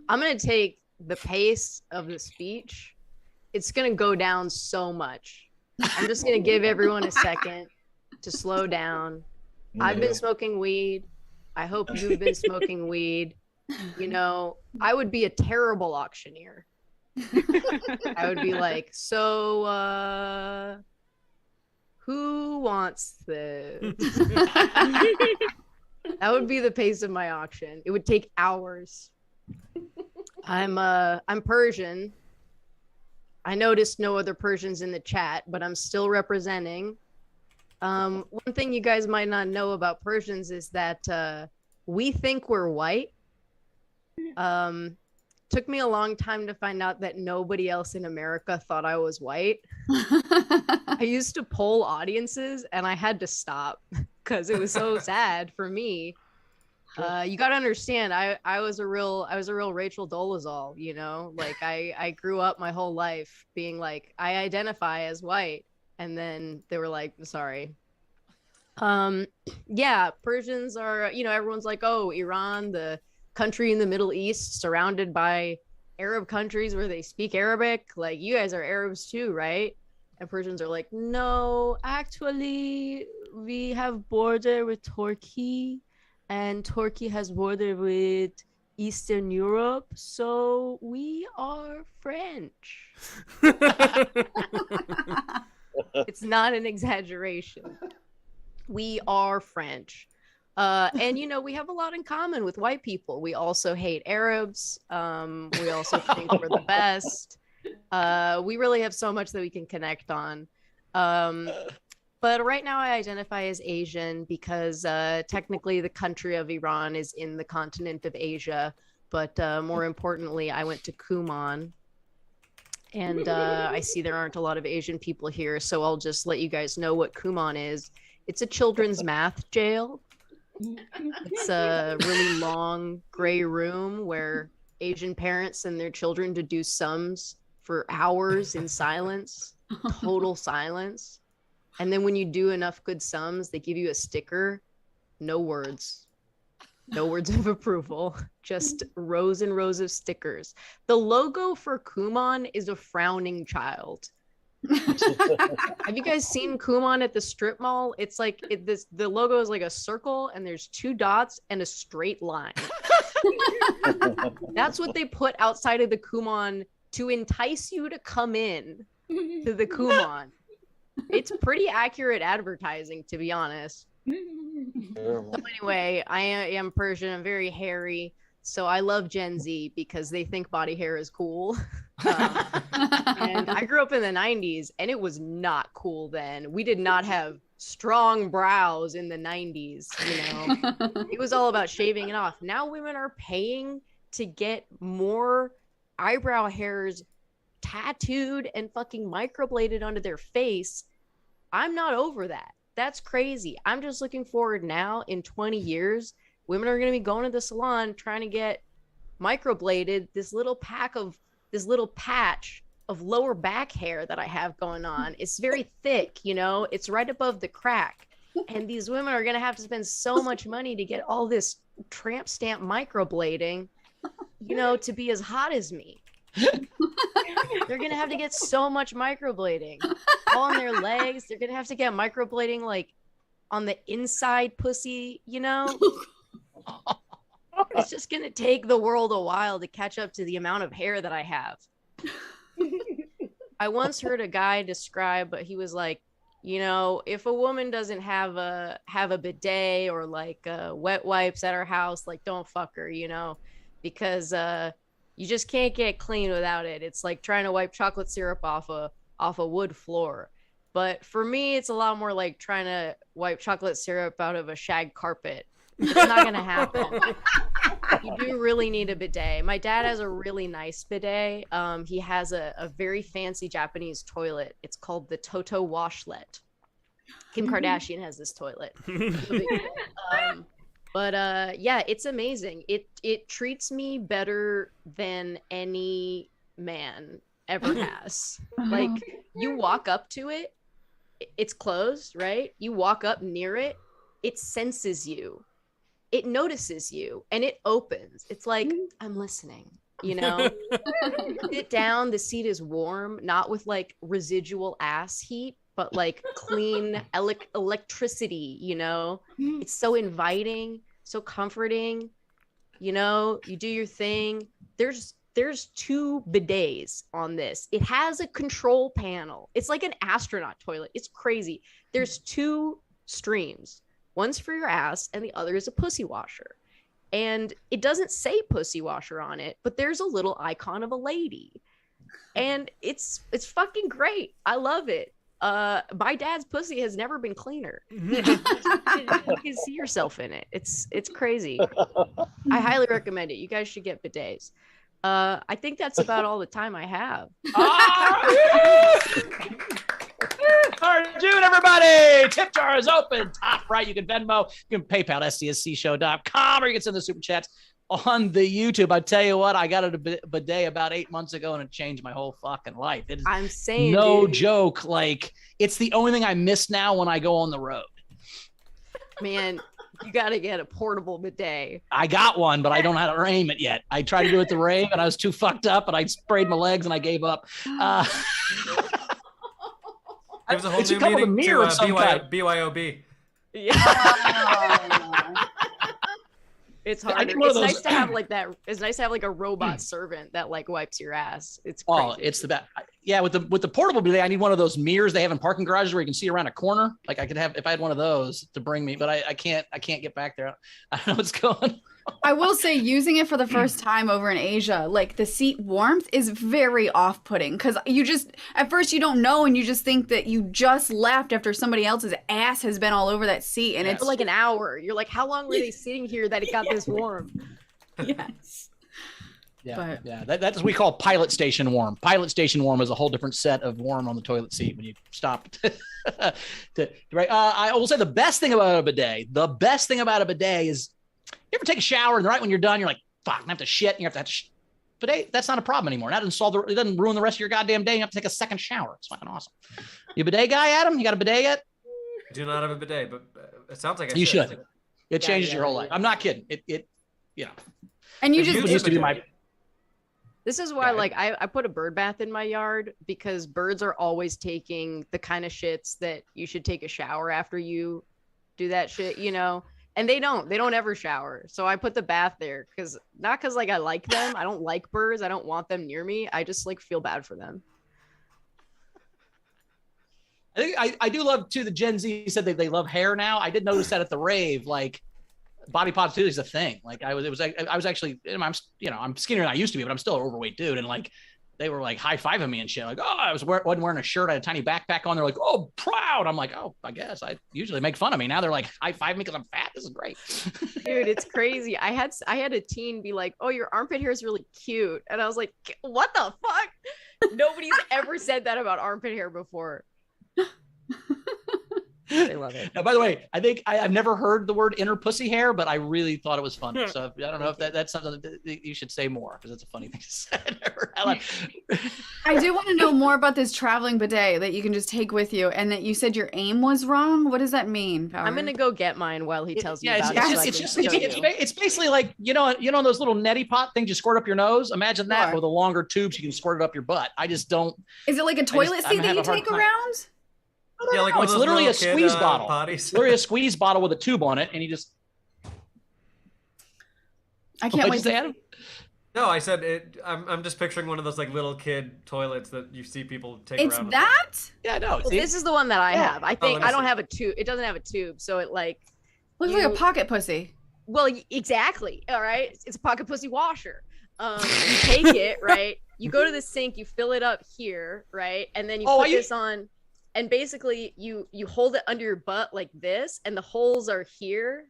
I'm going to take the pace of the speech. It's going to go down so much. I'm just going to give everyone a second to slow down. I've been smoking weed. I hope you've been smoking weed. You know, I would be a terrible auctioneer. I would be like, so, who wants this? That would be the pace of my auction. It would take hours. I'm Persian. I noticed no other Persians in the chat, but I'm still representing. One thing you guys might not know about Persians is that we think we're white. Took me a long time to find out that nobody else in America thought I was white. I used to poll audiences and I had to stop because it was so sad for me. You got to understand, I was a real Rachel Dolezal, you know, like I grew up my whole life being like, I identify as white. And then they were like, sorry. Yeah, Persians are, you know, everyone's like, oh, Iran, the country in the Middle East surrounded by Arab countries where they speak Arabic. Like, you guys are Arabs too, right? And Persians are like, no, actually, we have border with Turkey, and Turkey has border with Eastern Europe, so we are French. It's not an exaggeration. We are French. And, you know, we have a lot in common with white people. We also hate Arabs. We also think we're the best. We really have so much that we can connect on. But right now I identify as Asian because technically the country of Iran is in the continent of Asia. But more importantly, I went to Kuman. And I see there aren't a lot of Asian people here. So I'll just let you guys know what Kuman is. It's a children's math jail. It's a really long gray room where Asian parents send their children to do sums for hours in silence, total silence. And then when you do enough good sums, they give you a sticker. No words of approval, just rows and rows of stickers. The logo for Kuman is a frowning child. Have you guys seen Kuman at the strip mall? It's like the logo is like a circle and there's 2 dots and a straight line. That's what they put outside of the Kuman to entice you to come in to the Kuman. It's pretty accurate advertising, to be honest. So anyway, I am Persian. I'm very hairy. So I love Gen Z because they think body hair is cool. And I grew up in the 90s and it was not cool then. We did not have strong brows in the 90s, you know. It was all about shaving it off. Now women are paying to get more eyebrow hairs tattooed and fucking microbladed onto their face. I'm not over that. That's crazy. I'm just looking forward now in 20 years. Women are going to be going to the salon trying to get microbladed this little patch of lower back hair that I have going on. It's very thick, you know, it's right above the crack. And these women are going to have to spend so much money to get all this tramp stamp microblading, you know, to be as hot as me. They're going to have to get so much microblading all on their legs. They're going to have to get microblading like on the inside pussy, you know. It's just gonna take the world a while to catch up to the amount of hair that I have. I once heard a guy describe, but he was like, you know, if a woman doesn't have a bidet or like wet wipes at her house, like don't fuck her, you know, because you just can't get clean without it. It's like trying to wipe chocolate syrup off a wood floor. But for me, it's a lot more like trying to wipe chocolate syrup out of a shag carpet. It's not going to happen. You do really need a bidet. My dad has a really nice bidet. He has a very fancy Japanese toilet. It's called the Toto Washlet. Kim Kardashian has this toilet. But yeah, it's amazing. It treats me better than any man ever has. Like, you walk up to it, it's closed, right? You walk up near it, it senses you. It notices you and it opens. It's like, I'm listening, you know. Sit down, the seat is warm, not with like residual ass heat, but like clean electricity, you know. It's so inviting, so comforting, you know. You do your thing. There's 2 bidets on this. It has a control panel. It's like an astronaut toilet. It's crazy. There's 2 streams. One's for your ass and the other is a pussy washer. And it doesn't say pussy washer on it, but there's a little icon of a lady. and it's fucking great. I love it. My dad's pussy has never been cleaner. You can see yourself in it. It's crazy. I highly recommend it. You guys should get bidets. I think that's about all the time I have. All right, June, everybody. Tip jar is open. Top right. You can Venmo. You can PayPal, stscshow.com, or you can send the super chats on the YouTube. I tell you what, I got a bidet about 8 months ago, and it changed my whole fucking life. It is I'm saying, no dude. joke. Like, it's the only thing I miss now when I go on the road. Man, you got to get a portable bidet. I got one, but I don't know how to aim it yet. I tried to do it at the rave, and I was too fucked up, and I sprayed my legs, and I gave up. There's a whole It new should come with a meaning mirror to of some kind. BYOB. Yeah. It's hard. I did one It's of those- nice to have like that. It's nice to have like a robot servant that like wipes your ass. It's crazy. Oh, it's the best. Yeah, with the portable bidet, I need one of those mirrors they have in parking garages where you can see around a corner. Like I could have if I had one of those to bring me, but I can't get back there. I don't know what's going on. I will say, using it for the first time over in Asia, like the seat warmth is very off-putting because you just, at first you don't know and you just think that you just left after somebody else's ass has been all over that seat. And for it's like an hour. You're like, how long were they sitting here that it got this warm? Yes. Yeah, yeah. That's what we call pilot station warm. Pilot station warm is a whole different set of warm on the toilet seat when you stop. Right. I will say the best thing about a bidet. The best thing about a bidet is you ever take a shower and right when you're done, you're like, fuck, I have to shit. And you have to bidet. That's not a problem anymore. That it doesn't ruin the rest of your goddamn day. You have to take a second shower. It's fucking awesome. You a bidet guy, Adam? You got a bidet yet? I do not have a bidet, but it sounds like I You should. should. It changes your whole life. I'm not kidding. It you know. And you It just used to be my. This is why, like, I put a bird bath in my yard because birds are always taking the kind of shits that you should take a shower after you do that shit, you know? And they don't ever shower. So I put the bath there not because like I like them. I don't like birds. I don't want them near me. I just like feel bad for them. I think I do love too. The Gen Z said they love hair now. I did notice that at the rave, like body positivity is a thing. Like I was actually, I'm skinnier than I used to be, but I'm still an overweight dude. And like, they were like high-fiving me and shit. Like, oh, I wasn't wearing a shirt. I had a tiny backpack on. They're like, oh, proud. I'm like, oh, I guess I usually make fun of me. Now they're like high-five me because I'm fat. This is great. Dude, it's crazy. I had a teen be like, oh, your armpit hair is really cute. And I was like, what the fuck? Nobody's ever said that about armpit hair before. They love it. Now, by the way, I think I've never heard the word inner pussy hair, but I really thought it was funny. So I don't know if that's something that you should say more because it's a funny thing to say. I do want to know more about this traveling bidet that you can just take with you, and that you said your aim was wrong. What does that mean, Power? I'm gonna go get mine while he tells me Yeah, about it. it's basically like you know those little neti pot things you squirt up your nose. Imagine that Sure. with a longer tubes you can squirt it up your butt. I just don't. Is it like a toilet seat that you take around? Yeah, like No, one of it's those literally a little kid, squeeze bottle. potties. It's literally a squeeze bottle with a tube on it, and you just. I can't wait to to Adam? No, I said it. I'm just picturing one of those like little kid toilets that you see people take It's around. that? Yeah, no. Well, this is the one that I have. I think let me I don't see. have a tube. It doesn't have a tube, so it like Looks like a pocket pussy. Well, exactly. All right, it's a pocket pussy washer. You take it, right? You go to the sink, you fill it up here, right, and then you put this on, and basically you hold it under your butt like this, and the holes are here,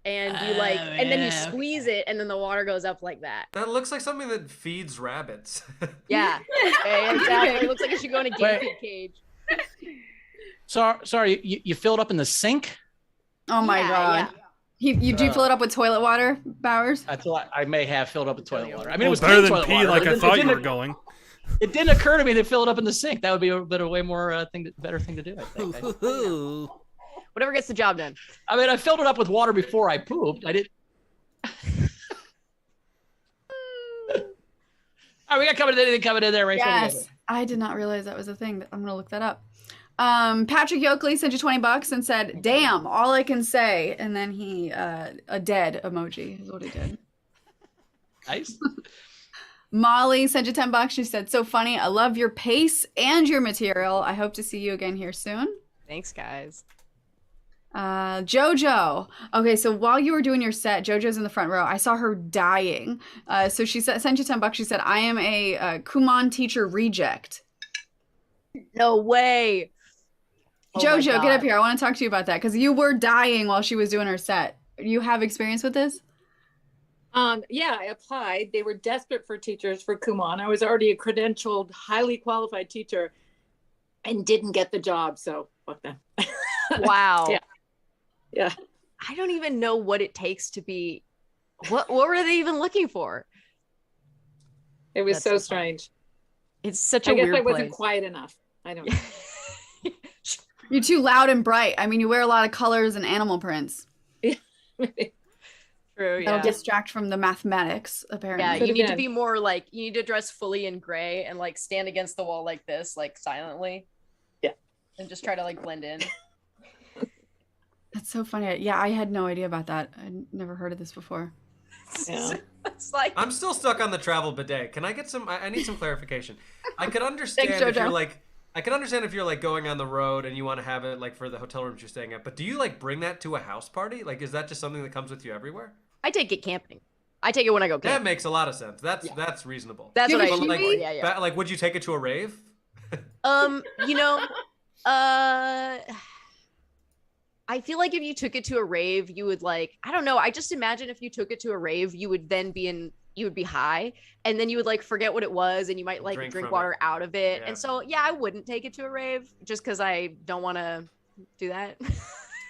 and you and then you squeeze it, and then the water goes up like that. That looks like something that feeds rabbits. Yeah, exactly. It looks like it should go in a guinea pig cage. Sorry, you filled up in the sink? Oh my god. You do fill it up with toilet water, Bowers? I thought I may have filled up with toilet water. I mean, it was better clean than toilet pee, water. like I It thought you didn't- were going. It didn't occur to me to fill it up in the sink. That would be a way more better thing to do. I think. Whatever gets the job done. I mean, I filled it up with water before I pooped. I didn't. All right, we got anything coming in there, right? Yes. I did not realize that was a thing. I'm gonna look that up. Patrick Yoakley sent you $20 and said, "Damn, all I can say," and then he a dead emoji is what he did. Nice. Molly sent you $10. She said, "So funny. I love your pace and your material. I hope to see you again here soon." Thanks, guys. Jojo. Okay, so while you were doing your set, Jojo's in the front row. I saw her dying. So she sent you $10. She said, "I am a Kumon teacher reject." No way. Oh my Jojo, get God. up here. I want to talk to you about that because you were dying while she was doing her set. You have experience with this? Yeah, I applied. They were desperate for teachers for Kumon. I was already a credentialed, highly qualified teacher and didn't get the job. So fuck them. Wow. Yeah. Yeah. I don't even know what it takes to be. What were they even looking for? It was That's so so strange. It's such a I guess weird I wasn't place. quiet enough. I don't know. You're too loud and bright. I mean, you wear a lot of colors and animal prints. True, That'll yeah. distract from the mathematics, apparently. Yeah, Could've you need to been. be more like, you need to dress fully in gray and like stand against the wall like this, like silently. Yeah. And just try to like blend in. That's so funny. Yeah, I had no idea about that. I'd never heard of this before. Yeah. It's like, I'm still stuck on the travel bidet. Can I get some? I need some clarification. I could understand Thanks, if you're Jojo. like, I can understand if you're like going on the road and you want to have it like for the hotel rooms you're staying at. But do you like bring that to a house party? Like, is that just something that comes with you everywhere? I take it camping. I take it when I go That camping. makes a lot of sense. That's reasonable. That's You what I have a use like, for, yeah, yeah. like, would you take it to a rave? You know, I feel like if you took it to a rave, you would like, I don't know. I just imagine if you took it to a rave, you would then you would be high and then you would like forget what it was and you might like Drink drink from water out of it. Yeah. And so, yeah, I wouldn't take it to a rave just because I don't want to do that.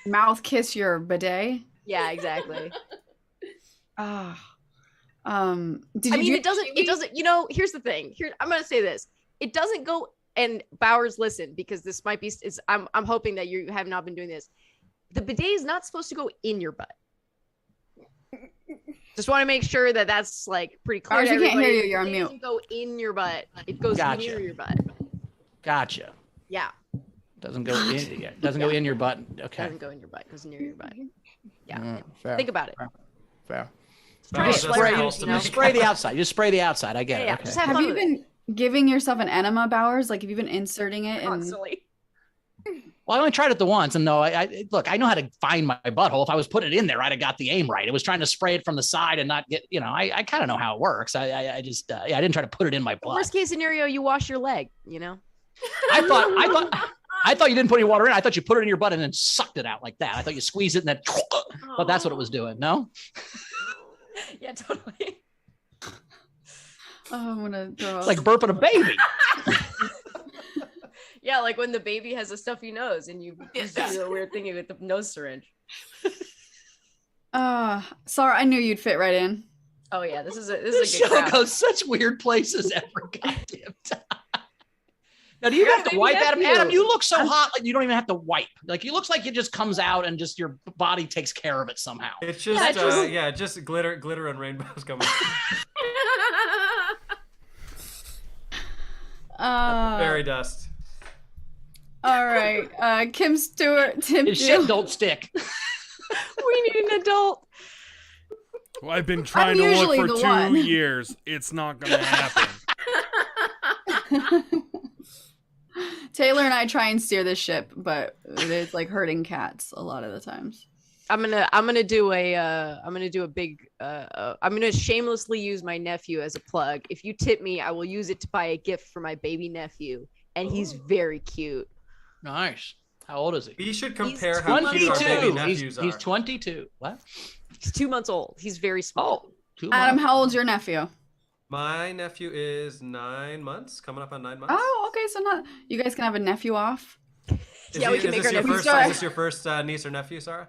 Mouth kiss your bidet. Yeah, exactly. Ah. I mean, it doesn't, you know, here's the thing. I'm going to say this. It doesn't go, and Bowers, listen, because this might be, I'm hoping that you have not been doing this. The bidet is not supposed to go in your butt. Just want to make sure that that's like pretty clear. Bowers, to we can't hear everybody. you. You're on It mute. doesn't go in your butt. It goes Gotcha. near your butt. Gotcha. Yeah. Doesn't go in. Yeah, doesn't go in your butt. Okay. Doesn't go in your butt. It goes near your butt. Yeah. Fair. Think about it. Fair. Try That's it. what Play it around, calls to you know? me. Spray the outside. You just spray the outside. I get Yeah, it. yeah. Okay. Just have Have fun you with it. been giving yourself an enema, Bowers? Like, have you been inserting it? Constantly. Well, I only tried it the once, and no, I look. I know how to find my butthole. If I was putting it in there, I'd have got the aim right. It was trying to spray it from the side and not get. You know, I kind of know how it works. I just I didn't try to put it in my butt. Worst case scenario, you wash your leg, you know? I thought you didn't put any water in. I thought you put it in your butt and then sucked it out like that. I thought you squeezed it and then. But that's what it was doing. No. Yeah, totally. Oh, I'm gonna throw It's up. like burping a baby. Yeah, like when the baby has a stuffy nose and you do a weird thing with the nose syringe. Sarah, I knew you'd fit right in. Oh yeah, this is a This good show crowd. goes such weird places every goddamn time. Now, do you You're have to baby wipe, Adam? nephew. Adam, you look so hot, like you don't even have to wipe. Like, it looks like it just comes out and just your body takes care of it somehow. It's just just glitter and rainbows coming. Fairy dust. All right. Kim Stewart, Tim His shit don't stick. We need an adult. Well, I've been trying to usually look for the 2 one. years. It's not gonna happen. Taylor and I try and steer this ship, but it's like herding cats a lot of the times. I'm gonna do a big I'm gonna shamelessly use my nephew as a plug. If you tip me, I will use it to buy a gift for my baby nephew, and he's very cute. Nice. How old is he? We should compare how cute our 22. baby nephews He's are. 22. What? He's 2 months old. He's very small. 2 Adam, months. how old's your nephew? My nephew is 9 months, coming up on 9 months. Oh, okay. So not you guys can have a nephew off. Yeah, we can make our nephew Is star. this your first niece or nephew, Sarah?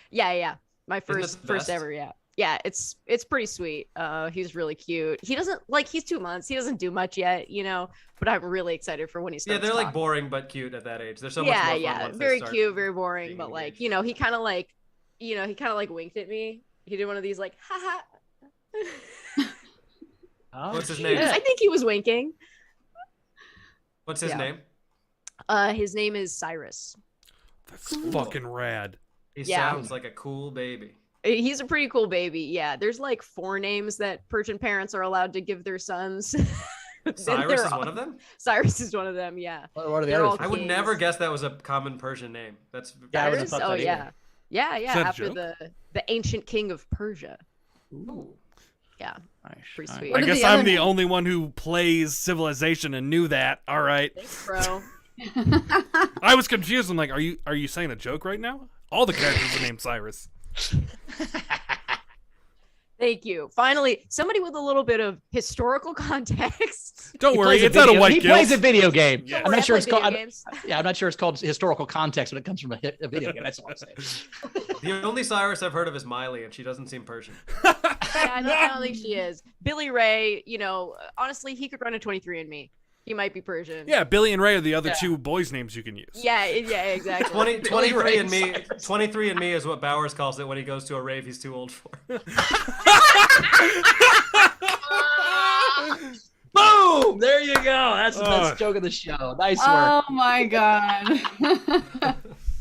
Yeah. My Isn't this first the best? ever, yeah. Yeah, it's pretty sweet. He's really cute. He doesn't he's 2 months. He doesn't do much yet, you know, but I'm really excied for when he starts. Yeah, they're like talking. boring but cute at that age. They're so much more fun once they very start cute, very boring, being but like, engaged. you know, he kind of like winked at me. He did one of these like, haha. Oh, What's his shit. name? I think he was winking. What's his Yeah. name? His name is Cyrus. That's fucking rad. He Yeah. sounds like a cool baby. He's a pretty cool baby. Yeah, there's like 4 names that Persian parents are allowed to give their sons. Cyrus is one of them? Cyrus is one of them, yeah. What are the They're others? all I would kings. never guess that was a common Persian name. That's Yeah, I wouldn't Cyrus? have thought Oh that yeah. Yeah, Is that a after joke? the ancient king of Persia. Ooh. Yeah. Nice. Pretty Nice. sweet. What I are guess the I'm other the names? only one who plays Civilization and knew that. All right. Thanks, bro. I was confused. I'm like, are you saying a joke right now? All the characters are named Cyrus. Thank you. Finally, somebody with a little bit of historical context. Don't He worry, plays a it's not a video- white He guilt. plays a video game. Yeah. I'm I not sure play it's called. video games. Yeah, I'm not sure it's called historical context when it comes from a video game. That's all I'm saying. the only Cyrus I've heard of is Miley, and she doesn't seem Persian. Yeah, I don't think she is. Billy Ray, honestly, he could run a 23andMe. He might be Persian. Yeah, Billy and Ray are the other two boys' names you can use. Yeah, exactly. 23 and me is what Bowers calls it when he goes to a rave he's too old for. Boom! There you go. That's the best joke of the show. Nice work. Oh my god.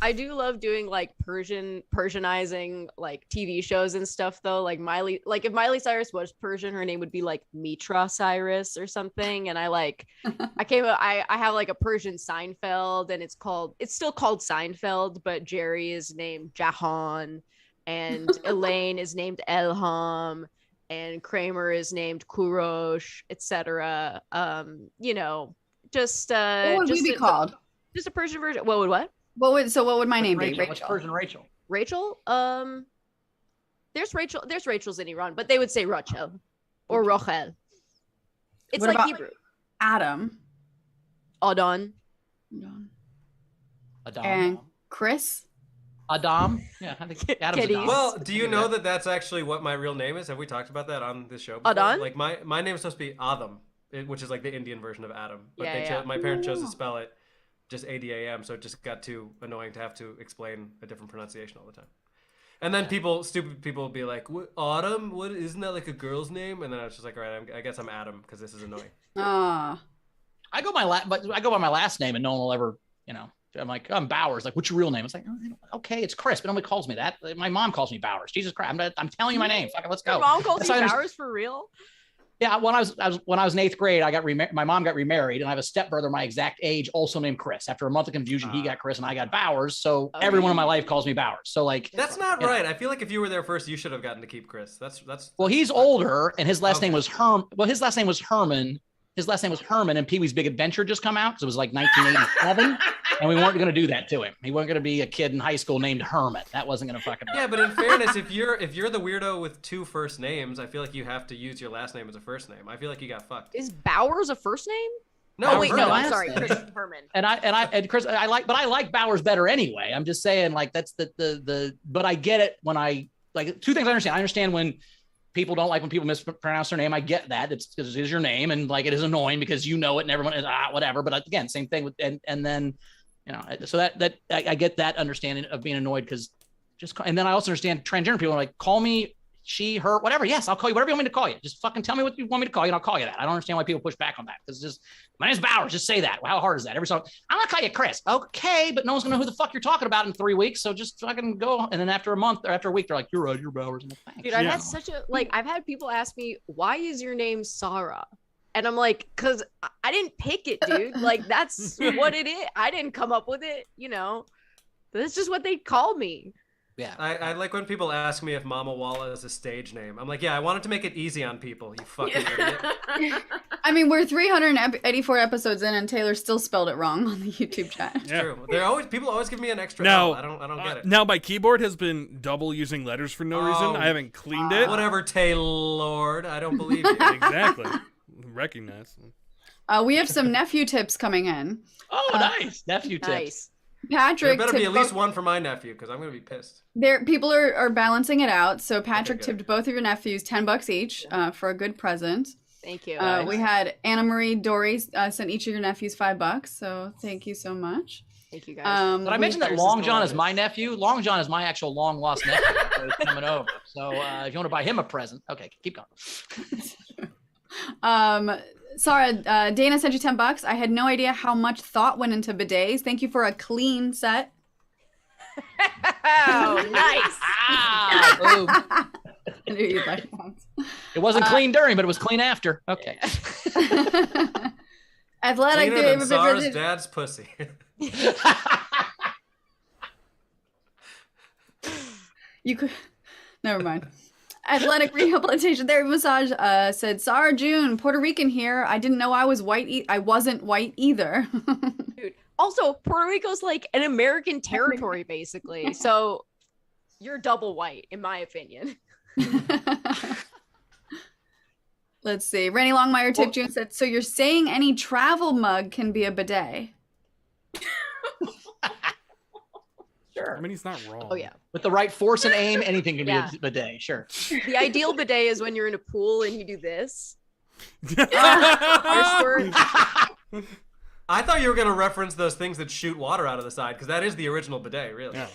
I do love doing like Persianizing like TV shows and stuff though. Like Miley, like if Miley Cyrus was Persian, her name would be like Mitra Cyrus or something. And I have like a Persian Seinfeld, and it's still called Seinfeld, but Jerry is named Jahan, and Elaine is named Elham, and Kramer is named Kurosh, etc. Just What would we be called? Just a Persian version. What? What would my name be? Rachel. What's Persian Rachel? Rachel? There's Rachels in Iran, but they would say Rachel or Rochel. It's What like about Hebrew. Adam Adon. Adam. and Chris. Adam. Yeah, I think Adam's Kitties. Adam. Well, do you know that that's actually what my real name is? Have we talked about that on this show before? Adon? Like my name is supposed to be Adam, which is like the Indian version of Adam. But Yeah. my parents chose to spell it just ADAM, so it just got too annoying to have to explain a different pronunciation all the time. And then stupid people will be like, "What, Autumn? What, isn't that like a girl's name?" And then I was just like, "All right, I guess I'm Adam because this is annoying." Ah. I go by my last name, and no one will ever, I'm like, I'm Bowers. Like, what's your real name? It's like, okay, it's Chris, but nobody calls me that. My mom calls me Bowers. Jesus Christ, I'm telling you my name. Fuck it, let's go. Your mom calls That's you how I Bowers for real? Yeah, when I was in 8th grade, I got my mom got remarried, and I have a stepbrother my exact age, also named Chris. After a month of confusion, he got Chris, and I got Bowers. So everyone in my life calls me Bowers. So like, That's not right. I feel like if you were there first, you should have gotten to keep Chris. That's. Well, he's older, and his last name was his last name was Herman. His last name was Herman, and Pee-wee's Big Adventure just come out because it was like 1987, and we weren't going to do that to him. He wasn't going to be a kid in high school named Herman. That wasn't going to fucking. Yeah, but in fairness, if you're the weirdo with two first names, I feel like you have to use your last name as a first name. I feel like you got fucked. Is Bowers a first name? No, Oh, wait, no, I'm Herman. sorry. Chris Herman. And Chris, I like Bowers better anyway. I'm just saying, like, that's but I get it when I like two things I understand. I understand when people don't like when people mispronounce their name. I get that. It's because it is your name, and like it is annoying because you know it and everyone is whatever. But again, same thing with and then so that I get that understanding of being annoyed because and then I also understand transgender people are like, call me she, her, whatever. Yes, I'll call you whatever you want me to call you. Just fucking tell me what you want me to call you, and I'll call you that. I don't understand why people push back on that because just my name's Bowers. Just say that. How hard is that? Every song, I'm gonna call you Chris. Okay, but no one's gonna know who the fuck you're talking about in 3 weeks. So just fucking go. And then after a month or after a week, they're like, you're right, you're Bowers. I'm like, thanks. Dude, I've had I've had people ask me, why is your name Sara? And I'm like, because I didn't pick it, dude. Like, that's what it is. I didn't come up with it, That's just what they call me. Yeah. I like when people ask me if Mamawalla is a stage name. I'm like, yeah, I wanted to make it easy on people, you fucking idiot. I mean, we're 384 episodes in, and Taylor still spelled it wrong on the YouTube chat. It's true. People always give me an extra Now, L. I don't get it. Now my keyboard has been double using letters for no reason. I haven't cleaned it. Whatever, Taylor. I don't believe you. Exactly. Recognize. We have some nephew tips coming in. Oh, nice. Nephew tips. Nice. Patrick There better be tipped at least one for my nephew because I'm going to be pissed. People are balancing it out. So Patrick tipped both of your nephews $10 each for a good present. Thank you. We had Anna Marie, Dory sent each of your nephews $5. So thank you so much. Thank you guys. But I mentioned that Long John is my nephew. Long John is my actual long lost nephew. So he's coming over. So if you want to buy him a present, okay, keep going. Sarah, Dana sent you $10. I had no idea how much thought went into bidets. Thank you for a clean set. Oh, nice. Boom. I knew you'd like that. It wasn't clean during, but it was clean after. Okay. Athletic Cleaner day. than Sara's dad's pussy. You could. Never mind. Athletic rehabilitation therapy massage said Sara June, Puerto Rican here. I didn't know I was white. I wasn't white either. Dude. Also, Puerto Rico's like an American territory, basically. So you're double white, in my opinion. Let's see. Randy Longmire Tip June said, so you're saying any travel mug can be a bidet? Sure. I mean, he's not wrong. Oh, yeah. With the right force and aim, anything can Yeah. be a bidet. Sure. The ideal bidet is when you're in a pool and you do this. I thought you were going to reference those things that shoot water out of the side, because that is the original bidet, really. Yeah.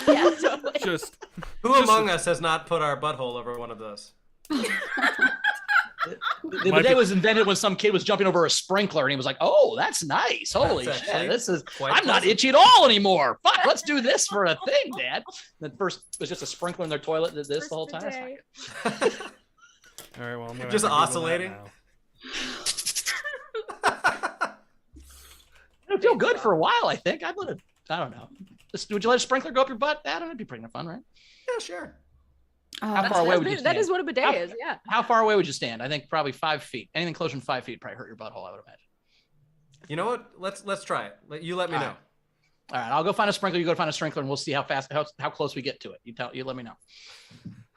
Yeah, totally. Who among us has not put our butthole over one of those? The bidet was invented when some kid was jumping over a sprinkler and he was like, oh, that's nice. Holy That's shit. actually This is, quite I'm not pleasant. itchy at all anymore. Fuck, let's do this for a thing, Dad. The first was just a sprinkler in their toilet that did this the whole time. All right, well, I'm gonna Just have to Google that oscillating. now. It'll feel good for a while, I think. I don't know. Would you let a sprinkler go up your butt? I don't know. It'd be pretty fun, right? Yeah, sure. How far away would you stand? That is what a bidet is, yeah. How far away would you stand? I think probably 5 feet. Anything closer than 5 feet probably hurt your butthole, I would imagine. You know what? Let's try it. You let me know. All right, I'll go find a sprinkler. You go find a sprinkler, and we'll see how close we get to it. You let me know.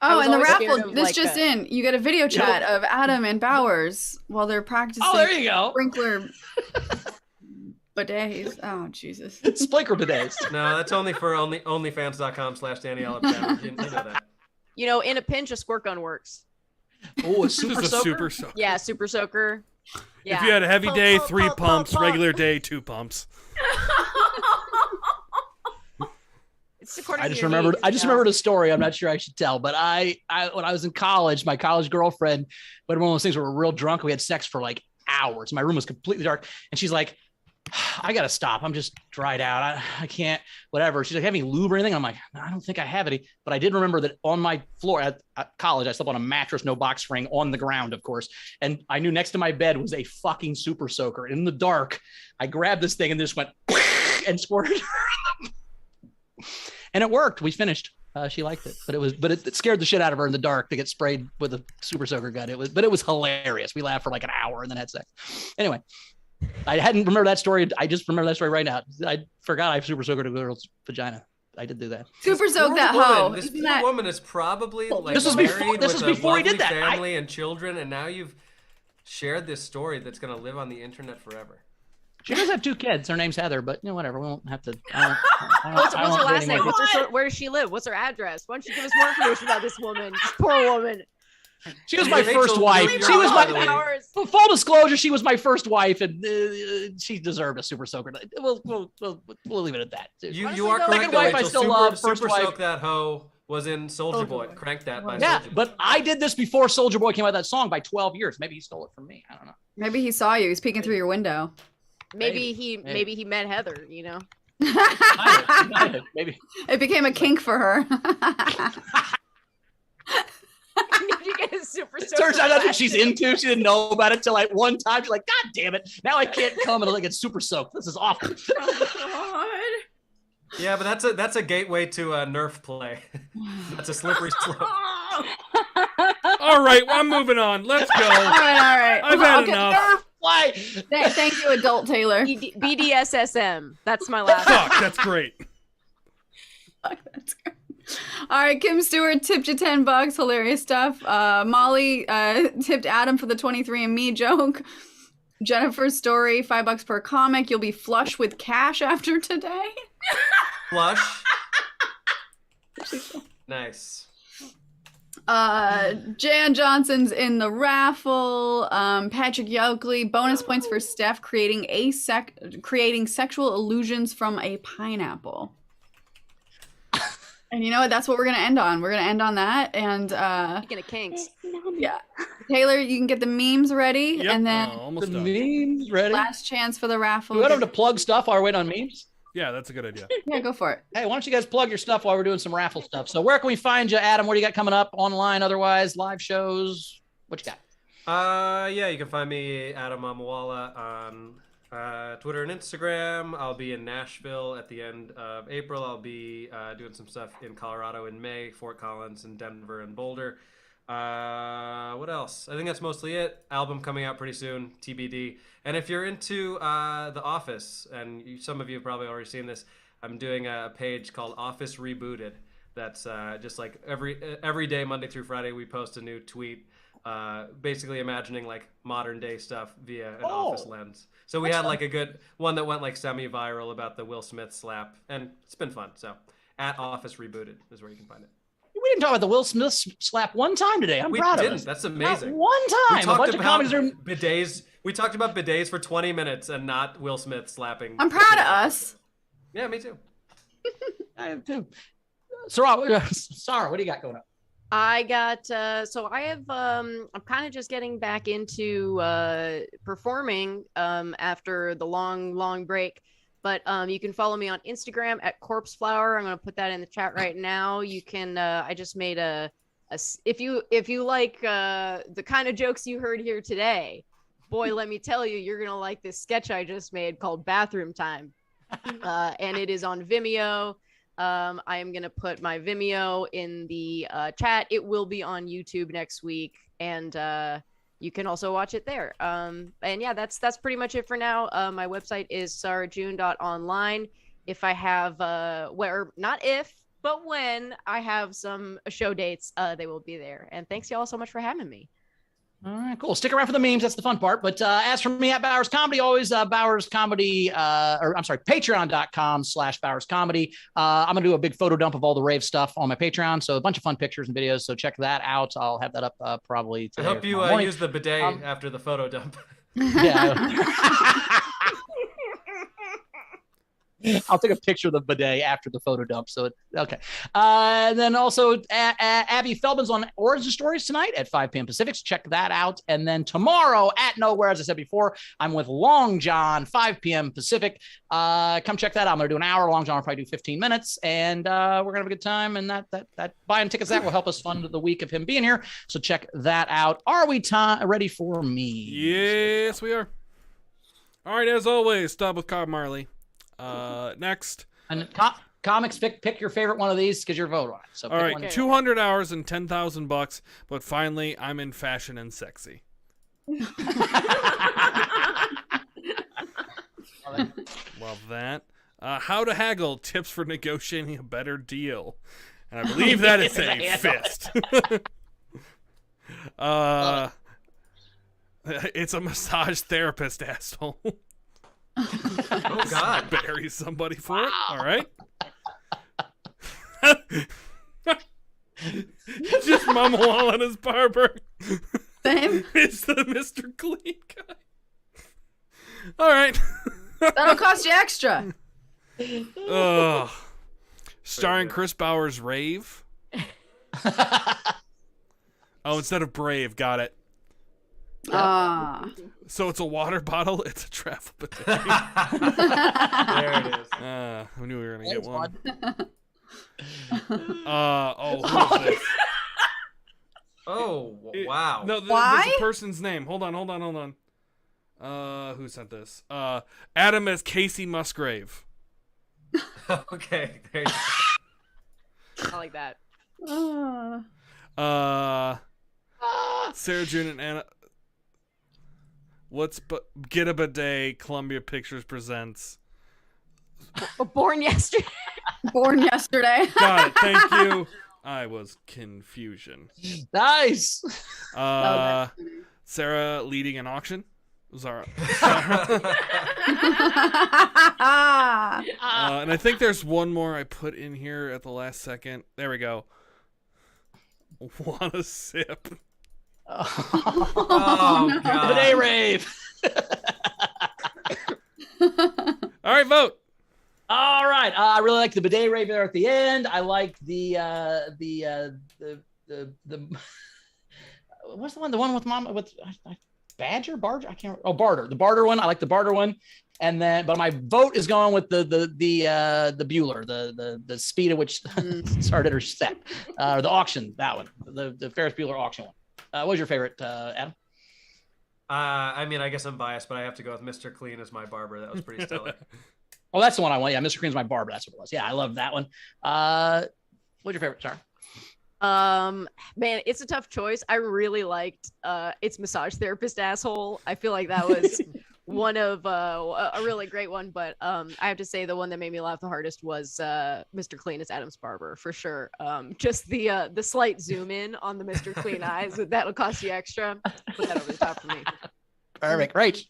Oh, and the always scared raffle, of, this like, just in. You get a video chat of Adam and Bowers while they're practicing. Oh, there you go. Sprinkler bidets. Oh, Jesus. Sprinkler bidets. No, that's only for onlyfans.com/Danny You know that. You know, in a pinch, a squirt gun works. Oh, a super Just a soaker? super soaker. Yeah, super soaker. Yeah. If you had a heavy day, 3 pumps. Regular day, 2 pumps. It's according I to just your remembered. needs, I just so. remembered a story. I'm not sure I should tell, but I when I was in college, my college girlfriend, but one of those things where we're real drunk. We had sex for like hours. My room was completely dark, and she's like, "I gotta stop. I'm just dried out. I can't. Whatever." She's like, "Have any lube or anything?" I'm like, "I don't think I have any." But I did remember that on my floor at college, I slept on a mattress, no box spring, on the ground, of course. And I knew next to my bed was a fucking super soaker. In the dark, I grabbed this thing and just went and squirted her. And it worked. We finished. She liked it, but it scared the shit out of her in the dark to get sprayed with a super soaker gun. It was hilarious. We laughed for like an hour and then had sex. Anyway, I hadn't remembered that story. I just remember that story right now. I forgot I super soaked a girl's vagina. I did do that. Super soak that hoe. This Isn't poor that- woman is probably like This was married with a before he did lovely that. family and children, and now you've shared this story that's going to live on the internet forever. She does have 2 kids. Her name's Heather, but whatever. We won't have to. What's her last name? Where does she live? What's her address? Why don't you give us more information about this woman? This poor woman. She was my first wife. She was my full disclosure. She was my first wife, and she deserved a super soaker. We'll leave it at that. You are correct. Second wife, I still love. First Super wife. Soak That Hoe was in Soldier Boy. Crank That by Yeah, Soulja Boy. but I did this before Soldier Boy came out with that song by 12 years. Maybe he stole it from me. I don't know. Maybe he saw you. He's peeking through your window. Maybe he met Heather, you know. Maybe it became a kink for her. You get a super It turns out that's what she's into. She didn't know about it until like one time. She's like, God damn it. Now I can't come and I get super soaked. This is awful. Yeah, but that's a gateway to Nerf play. That's a slippery slope. All right, well, I'm moving on. Let's go. All right. I've had enough. Nerf play. Thank you, adult Taylor. BDSSM. That's my last. Fuck, that's great. That's great. All right, Kim Stewart tipped you $10. Hilarious stuff. Molly tipped Adam for the 23andMe joke. Jennifer's story, $5 per comic. You'll be flush with cash after today. Flush. Nice. Jan Johnson's in the raffle. Patrick Yoakley, bonus points for Steph creating sexual illusions from a pineapple. And you know what? That's what we're gonna end on. We're gonna end on that. And Speaking of kinks. yeah, Taylor, you can get the memes ready, Yep. and then Almost The done. memes ready. last chance for the raffle. We want them to plug stuff while we're waiting on memes. Yeah, that's a good idea. Yeah, go for it. Hey, why don't you guys plug your stuff while we're doing some raffle stuff? So where can we find you, Adam? What do you got coming up online, otherwise, live shows? What you got? Yeah, you can find me at Mamawalla on Twitter and Instagram. I'll be in Nashville at the end of April. I'll be doing some stuff in Colorado in May, Fort Collins, and Denver and Boulder. What else? I think that's mostly it. Album coming out pretty soon, TBD. And if you're into The Office, and some of you have probably already seen this, I'm doing a page called Office Rebooted. That's just like every day, Monday through Friday, we post a new tweet, basically imagining like modern day stuff via an Office lens. So we had like a good one that went like semi-viral about the Will Smith slap, and it's been fun. So at Office Rebooted is where you can find it. We didn't talk about the Will Smith slap one time today. I'm proud of us. That's amazing. Not one time. A bunch of comics are bidets. We talked about bidets for 20 minutes and not Will Smith slapping. I'm proud of us. Yeah, me too. I am too. Sara, what do you got going on? I got so I have I'm kind of just getting back into performing after the long break, but you can follow me on Instagram at Corpse Flower. I'm going to put that in the chat right now. You can I just made a if you like the kind of jokes you heard here today, boy, let me tell you, you're going to like this sketch I just made called Bathroom Time. And it is on Vimeo. I am going to put my Vimeo in the chat. It will be on YouTube next week, and you can also watch it there. And yeah, that's pretty much it for now. My website is sarajune.online. If I have but when I have some show dates, they will be there. And thanks y'all so much for having me. All right, cool. Stick around for the memes. That's the fun part. But as for me at Bowers Comedy, always Bowers Comedy, patreon.com/Bowers Comedy. I'm going to do a big photo dump of all the rave stuff on my Patreon. So a bunch of fun pictures and videos. So check that out. I'll have that up probably today. I hope you use the bidet after the photo dump. Yeah. I'll take a picture of the bidet after the photo dump. So, okay. And then also Abby Feldman's on Origin Stories tonight at 5 p.m. Pacific. So check that out. And then tomorrow at Nowhere, as I said before, I'm with Long John, 5 p.m. Pacific. Come check that out. I'm going to do an hour. Long John will probably do 15 minutes. And we're going to have a good time. And that buying tickets, that will help us fund the week of him being here. So check that out. Are we ready for me? Yes, we are. All right, as always, stop with Cobb Marley. Next. And comics, pick your favorite one of these because you're voting on it. So all right, 200 hours and $10,000, but finally I'm in fashion and sexy. Love that. How to haggle, tips for negotiating a better deal. And I believe that is a fist. It's a massage therapist, asshole. Oh God! Bury somebody for it. All right. Just Mamawalla and his barber. Same. It's the Mr. Clean guy. All right. That'll cost you extra. Starring Chris Bowers' Rave. Oh, instead of Brave, got it. So it's a water bottle. It's a travel bidet. There it is. I knew we were gonna get one. Who is this? Oh wow! No, there's a person's name. Hold on. Who sent this? Adam as Casey Musgrave. Okay, there you go. I like that. Sarah June and Anna. Get a Bidet, Columbia Pictures presents. Born Yesterday. Born Yesterday. Got it. Thank you. I was confusion. Nice. Sarah leading an auction. Zara. And I think there's one more I put in here at the last second. There we go. Want a sip? Oh God! Bidet rave. All right, vote. All right. I really like the bidet rave there at the end. I like the what's the one? The one with mom with Barger? I can't. Oh, Barter. The Barter one. I like the Barter one. And then, but my vote is going with the Bueller, the speed at which started her set, or the auction, that one, the Ferris Bueller auction one. What was your favorite, Adam? I mean, I guess I'm biased, but I have to go with Mr. Clean as my barber. That was pretty stellar. Oh, that's the one I want. Yeah, Mr. Clean's my barber. That's what it was. Yeah, I love that one. What's your favorite, Star? Man, it's a tough choice. I really liked It's Massage Therapist Asshole. I feel like that was one of a really great one, but I have to say the one that made me laugh the hardest was Mr. Clean as Adam's barber for sure. Just the slight zoom in on the Mr. Clean eyes, that'll cost you extra. Put that over the top for me. Perfect. Right.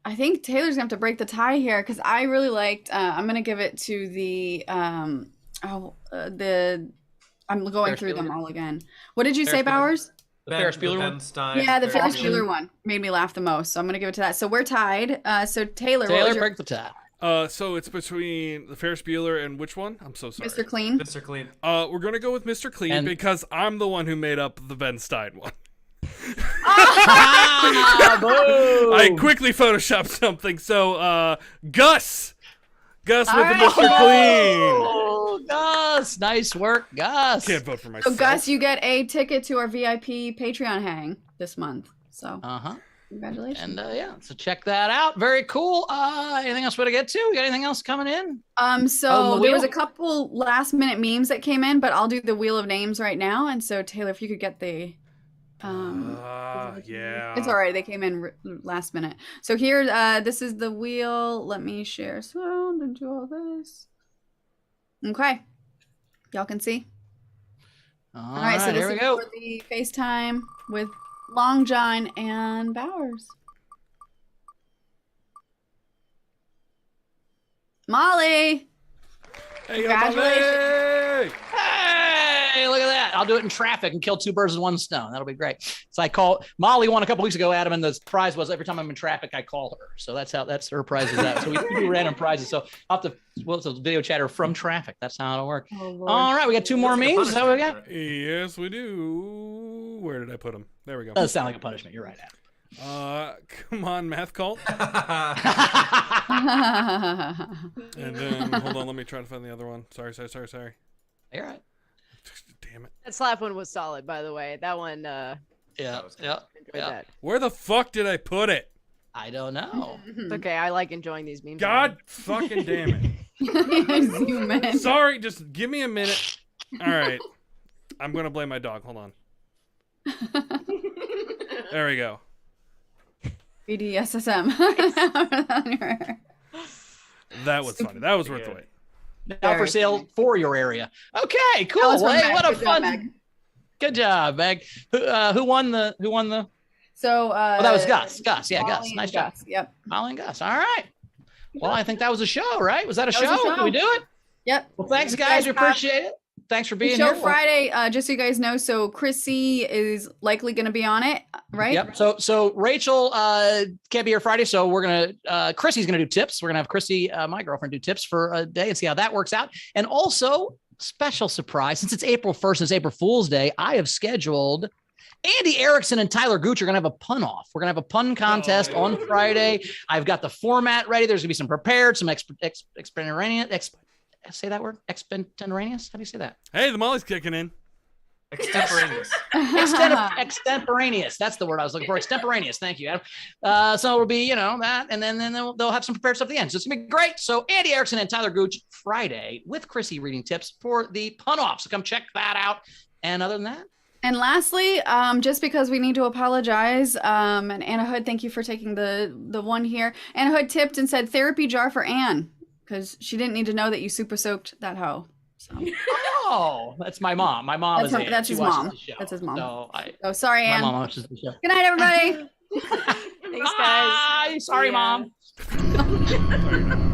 I think Taylor's gonna have to break the tie here because I really liked. I'm gonna give it to the I'm going Ferris through Bueller? them all again. What did you say, Ferris Bueller? Bowers? The Ferris Bueller one? Ben Stein. Yeah, the Ferris Bueller. Bueller one made me laugh the most, so I'm gonna give it to that. So we're tied. So Taylor, what Taylor, was your break the tie. So it's between the Ferris Bueller and which one? I'm so sorry. Mr. Clean? Mr. Clean. We're gonna go with Mr. Clean And- because I'm the one who made up the Ben Stein one. Boom. I quickly photoshopped something. So Gus with All the right. Mr. Clean. Oh, Gus. Nice work, Gus. Can't vote for myself. So Gus, you get a ticket to our VIP Patreon hang this month. So Uh-huh. congratulations. And yeah, so check that out. Very cool. Anything else we to get to? We got anything else coming in? So Oh, the there was a wheel? couple last minute memes that came in, but I'll do the wheel of names right now. And so Taylor, if you could get the Yeah. it's all right. They came in last minute. So here, this is the wheel. Let me share sound and do all this. Okay, y'all can see. All All right, so this here we is go. for the FaceTime with Long John and Bowers. Molly. Hey, Congratulations. Hey, look at that. I'll do it in traffic and kill two birds with one stone. That'll be great. So I call Molly won a couple weeks ago, Adam, and the prize was every time I'm in traffic, I call her. So that's her prize is that. So we do random prizes. So I'll have to, it's a video chatter from traffic. That's how it'll work. Oh, Lord. All right, we got two more memes. Is that what we got? Yes, we do. Where did I put them? There we go. Does sound like a punishment. You're right, Adam. Come on, math cult. And then hold on, let me try to find the other one. Sorry. You're right. Damn it. That slap one was solid, by the way. That one, Yeah. enjoyed that. Where the fuck did I put it? I don't know. It's okay. I like enjoying these memes. God fucking damn it. Zoom in. Sorry, just give me a minute. All right. I'm going to blame my dog. Hold on. There we go. BDSSM. That was funny. That was worth the wait. Now for sale for your area. Okay, cool. That was from Well, hey, Meg. what a Good job, fun. Meg. Good job, Meg. Who won the? So Oh, that was Gus. Gus, yeah, Molly Gus. and Nice job. Gus. Yep. Molly and Gus. All right. Well, I think that was a show, right? Was that a That was a show? show. Did we do it? Yep. Well, thanks, You guys. We have appreciate it. Thanks for being show here. Friday. Just so you guys know, so Chrissy is likely going to be on it, right? Yep. So Rachel can't be here Friday, so we're gonna Chrissy's gonna do tips. We're gonna have Chrissy, my girlfriend, do tips for a day and see how that works out. And also, special surprise, since it's April 1st, it's April Fool's Day, I have scheduled Andy Erickson and Tyler Gooch are gonna have a pun off. We're gonna have a pun contest on Friday. I've got the format ready. There's gonna be some prepared, some say that word? Extemporaneous? How do you say that? Hey, the Molly's kicking in. Extemporaneous. Extemporaneous. That's the word I was looking for. Extemporaneous. Thank you, Adam. So it'll be, that, and then they'll have some prepared stuff at the end. So it's gonna be great. So Andy Erickson and Tyler Gooch Friday with Chrissy reading tips for the pun off. So come check that out. And other than that, And lastly, just because we need to apologize, and Anna Hood, thank you for taking the one here. Anna Hood tipped and said therapy jar for Anne because she didn't need to know that you super soaked that hoe. So. oh, that's my mom. My mom is That's She his watches mom. the show. That's his mom. So sorry, my Anne. mom watches the show. Good night, everybody. Thanks, guys. Bye. Sorry, See ya. mom.